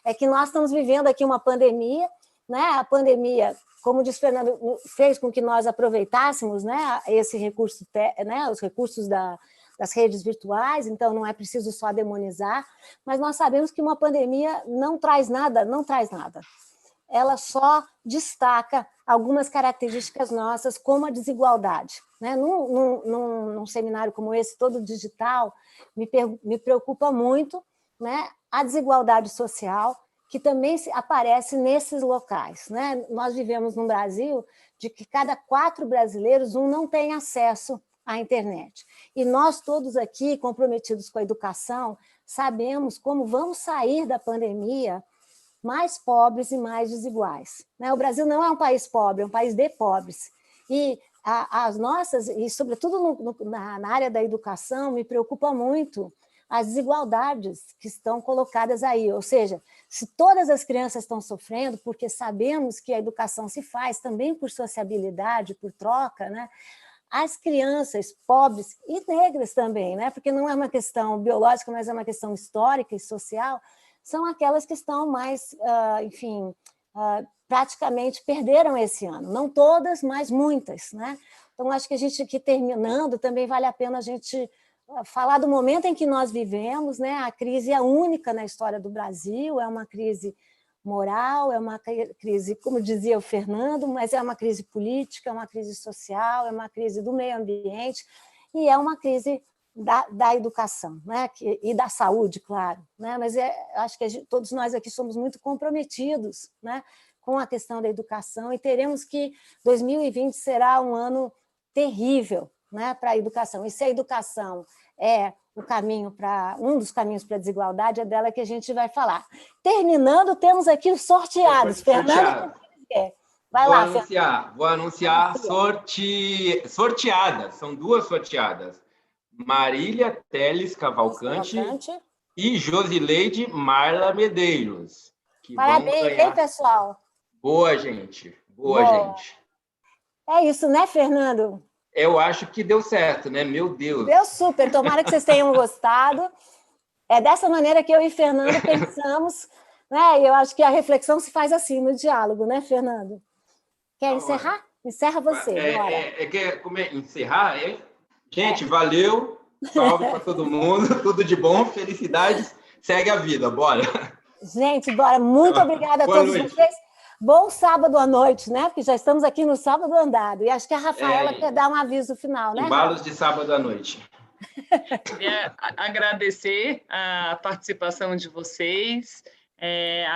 é que nós estamos vivendo aqui uma pandemia. A pandemia, como diz Fernando, fez com que nós aproveitássemos esse recurso, os recursos das redes virtuais, então não é preciso só demonizar, mas nós sabemos que uma pandemia não traz nada. Ela só destaca algumas características nossas, como a desigualdade. Num seminário como esse, todo digital, me preocupa muito a desigualdade social, que também aparece nesses locais. Nós vivemos num Brasil de que cada 4 brasileiros, um não tem acesso à internet. E nós todos aqui, comprometidos com a educação, sabemos como vamos sair da pandemia mais pobres e mais desiguais. O Brasil não é um país pobre, é um país de pobres. E as nossas, e sobretudo na área da educação, me preocupa muito as desigualdades que estão colocadas aí, ou seja, se todas as crianças estão sofrendo, porque sabemos que a educação se faz também por sociabilidade, por troca, as crianças pobres e negras também, porque não é uma questão biológica, mas é uma questão histórica e social, são aquelas que estão mais, enfim, praticamente perderam esse ano. Não todas, mas muitas, né? Então, acho que a gente aqui terminando, também vale a pena a gente falar do momento em que nós vivemos, né? A crise é única na história do Brasil, é uma crise moral, é uma crise, como dizia o Fernando, mas é uma crise política, é uma crise social, é uma crise do meio ambiente e é uma crise da educação, né? E da saúde, claro, né? Mas acho que todos nós aqui somos muito comprometidos, né? Com a questão da educação e teremos que 2020 será um ano terrível, né? Para a educação. E se a educação é o caminho para um dos caminhos para a desigualdade, é dela que a gente vai falar. Terminando, temos aqui os sorteados. Fernando, vai lá. Vou anunciar sorteadas. São duas sorteadas. Marília Teles Cavalcante e Josileide Marla Medeiros. Parabéns, hein, pessoal? Boa, gente. Boa, gente. É isso, né, Fernando? Eu acho que deu certo, né? Meu Deus. Deu super. Tomara que vocês tenham gostado. É dessa maneira que eu e Fernando pensamos, né? E eu acho que a reflexão se faz assim, no diálogo, né, Fernando? Quer encerrar? Encerra você. Encerrar? Gente, valeu. Salve para todo mundo. Tudo de bom. Felicidades. Segue a vida. Bora. Gente, bora. Muito obrigada a todos vocês. Bom sábado à noite, né? Porque já estamos aqui no sábado andado. E acho que a Rafaela quer dar um aviso final, né? Embalos de sábado à noite. Queria agradecer a participação de vocês,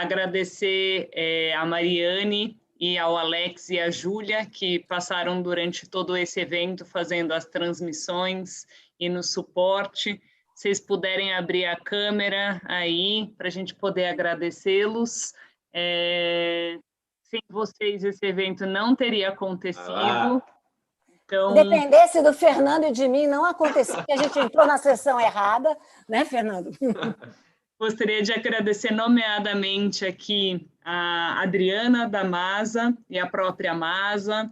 agradecer a Mariane e ao Alex e a Júlia, que passaram durante todo esse evento fazendo as transmissões e no suporte. Se vocês puderem abrir a câmera aí, para a gente poder agradecê-los. Sem vocês, esse evento não teria acontecido. Então, dependesse do Fernando e de mim, não acontecia, porque a gente entrou na sessão errada, né, Fernando? Gostaria de agradecer nomeadamente aqui a Adriana da Masa e a própria Masa,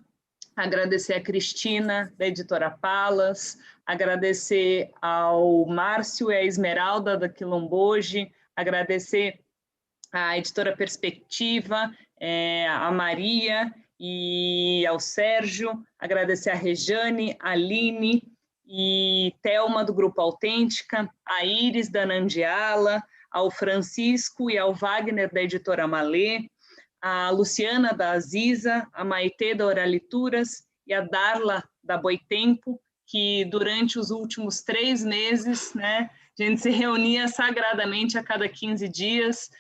agradecer a Cristina, da Editora Palas, agradecer ao Márcio e a Esmeralda, da Quilomboge, agradecer à Editora Perspectiva, a Maria e ao Sérgio, agradecer a Rejane, a Aline e Thelma, do Grupo Autêntica, a Iris, da Nandiala, ao Francisco e ao Wagner, da Editora Malê, a Luciana, da Aziza, a Maitê, da Oralituras, e a Darla, da Boitempo, que durante os últimos 3 meses, né, a gente se reunia sagradamente a cada 15 dias,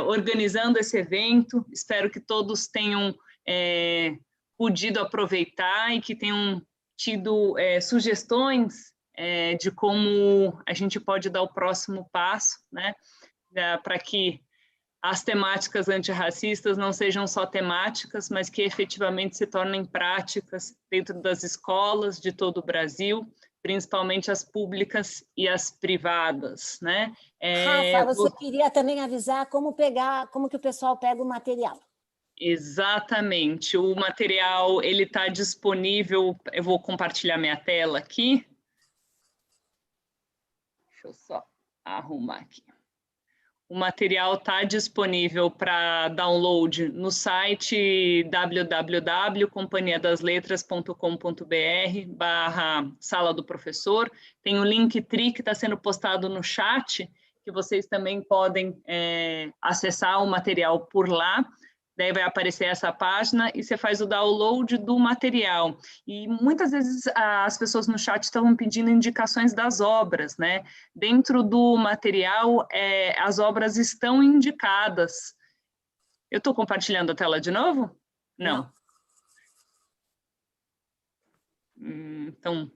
organizando esse evento. Espero que todos tenham podido aproveitar e que tenham tido sugestões de como a gente pode dar o próximo passo, né, para que as temáticas antirracistas não sejam só temáticas, mas que efetivamente se tornem práticas dentro das escolas de todo o Brasil, principalmente as públicas e as privadas, né? Rafa, você queria também avisar como que o pessoal pega o material. Exatamente, o material ele está disponível, eu vou compartilhar minha tela aqui. Deixa eu só arrumar aqui. O material está disponível para download no site www.companhiadasletras.com.br/sala do professor. Tem o Linktree que está sendo postado no chat, que vocês também podem acessar o material por lá. Daí vai aparecer essa página e você faz o download do material. E muitas vezes as pessoas no chat estavam pedindo indicações das obras, né? Dentro do material, as obras estão indicadas. Eu estou compartilhando a tela de novo? Não. Então,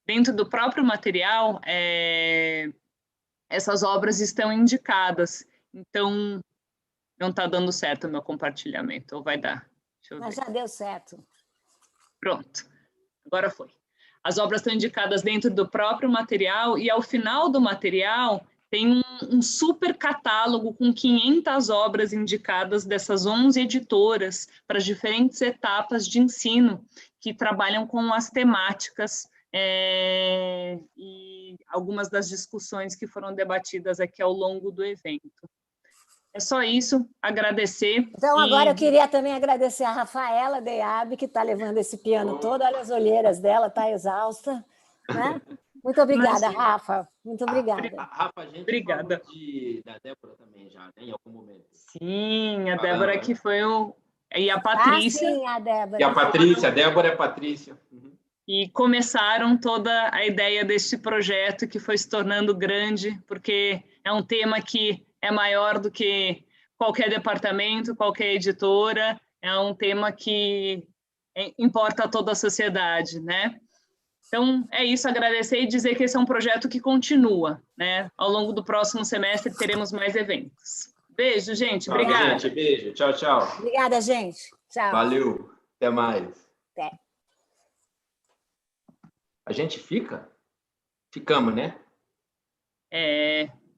dentro do próprio material, essas obras estão indicadas. Então, não está dando certo o meu compartilhamento, ou vai dar? Mas já deu certo. Pronto, agora foi. As obras estão indicadas dentro do próprio material e ao final do material tem um super catálogo com 500 obras indicadas dessas 11 editoras para diferentes etapas de ensino que trabalham com as temáticas e algumas das discussões que foram debatidas aqui ao longo do evento. É só isso, agradecer. Então, agora eu queria também agradecer a Rafaela Deab, que está levando esse piano todo. Olha as olheiras dela, está exausta. Né? Muito obrigada, Rafa. Muito obrigada. Rafa, a gente Obrigada. falou da Débora também já, né, em algum momento. Sim, a Débora que foi e a Patrícia. Sim, a Débora. E a Patrícia, a Débora é a Patrícia. Uhum. E começaram toda a ideia deste projeto que foi se tornando grande, porque é um tema que é maior do que qualquer departamento, qualquer editora, é um tema que importa a toda a sociedade, né? Então, é isso, agradecer e dizer que esse é um projeto que continua, né? Ao longo do próximo semestre teremos mais eventos. Beijo, gente. Obrigada. Gente, beijo. Tchau, tchau. Obrigada, gente. Tchau. Valeu. Até mais. Até. A gente fica? Ficamos, né?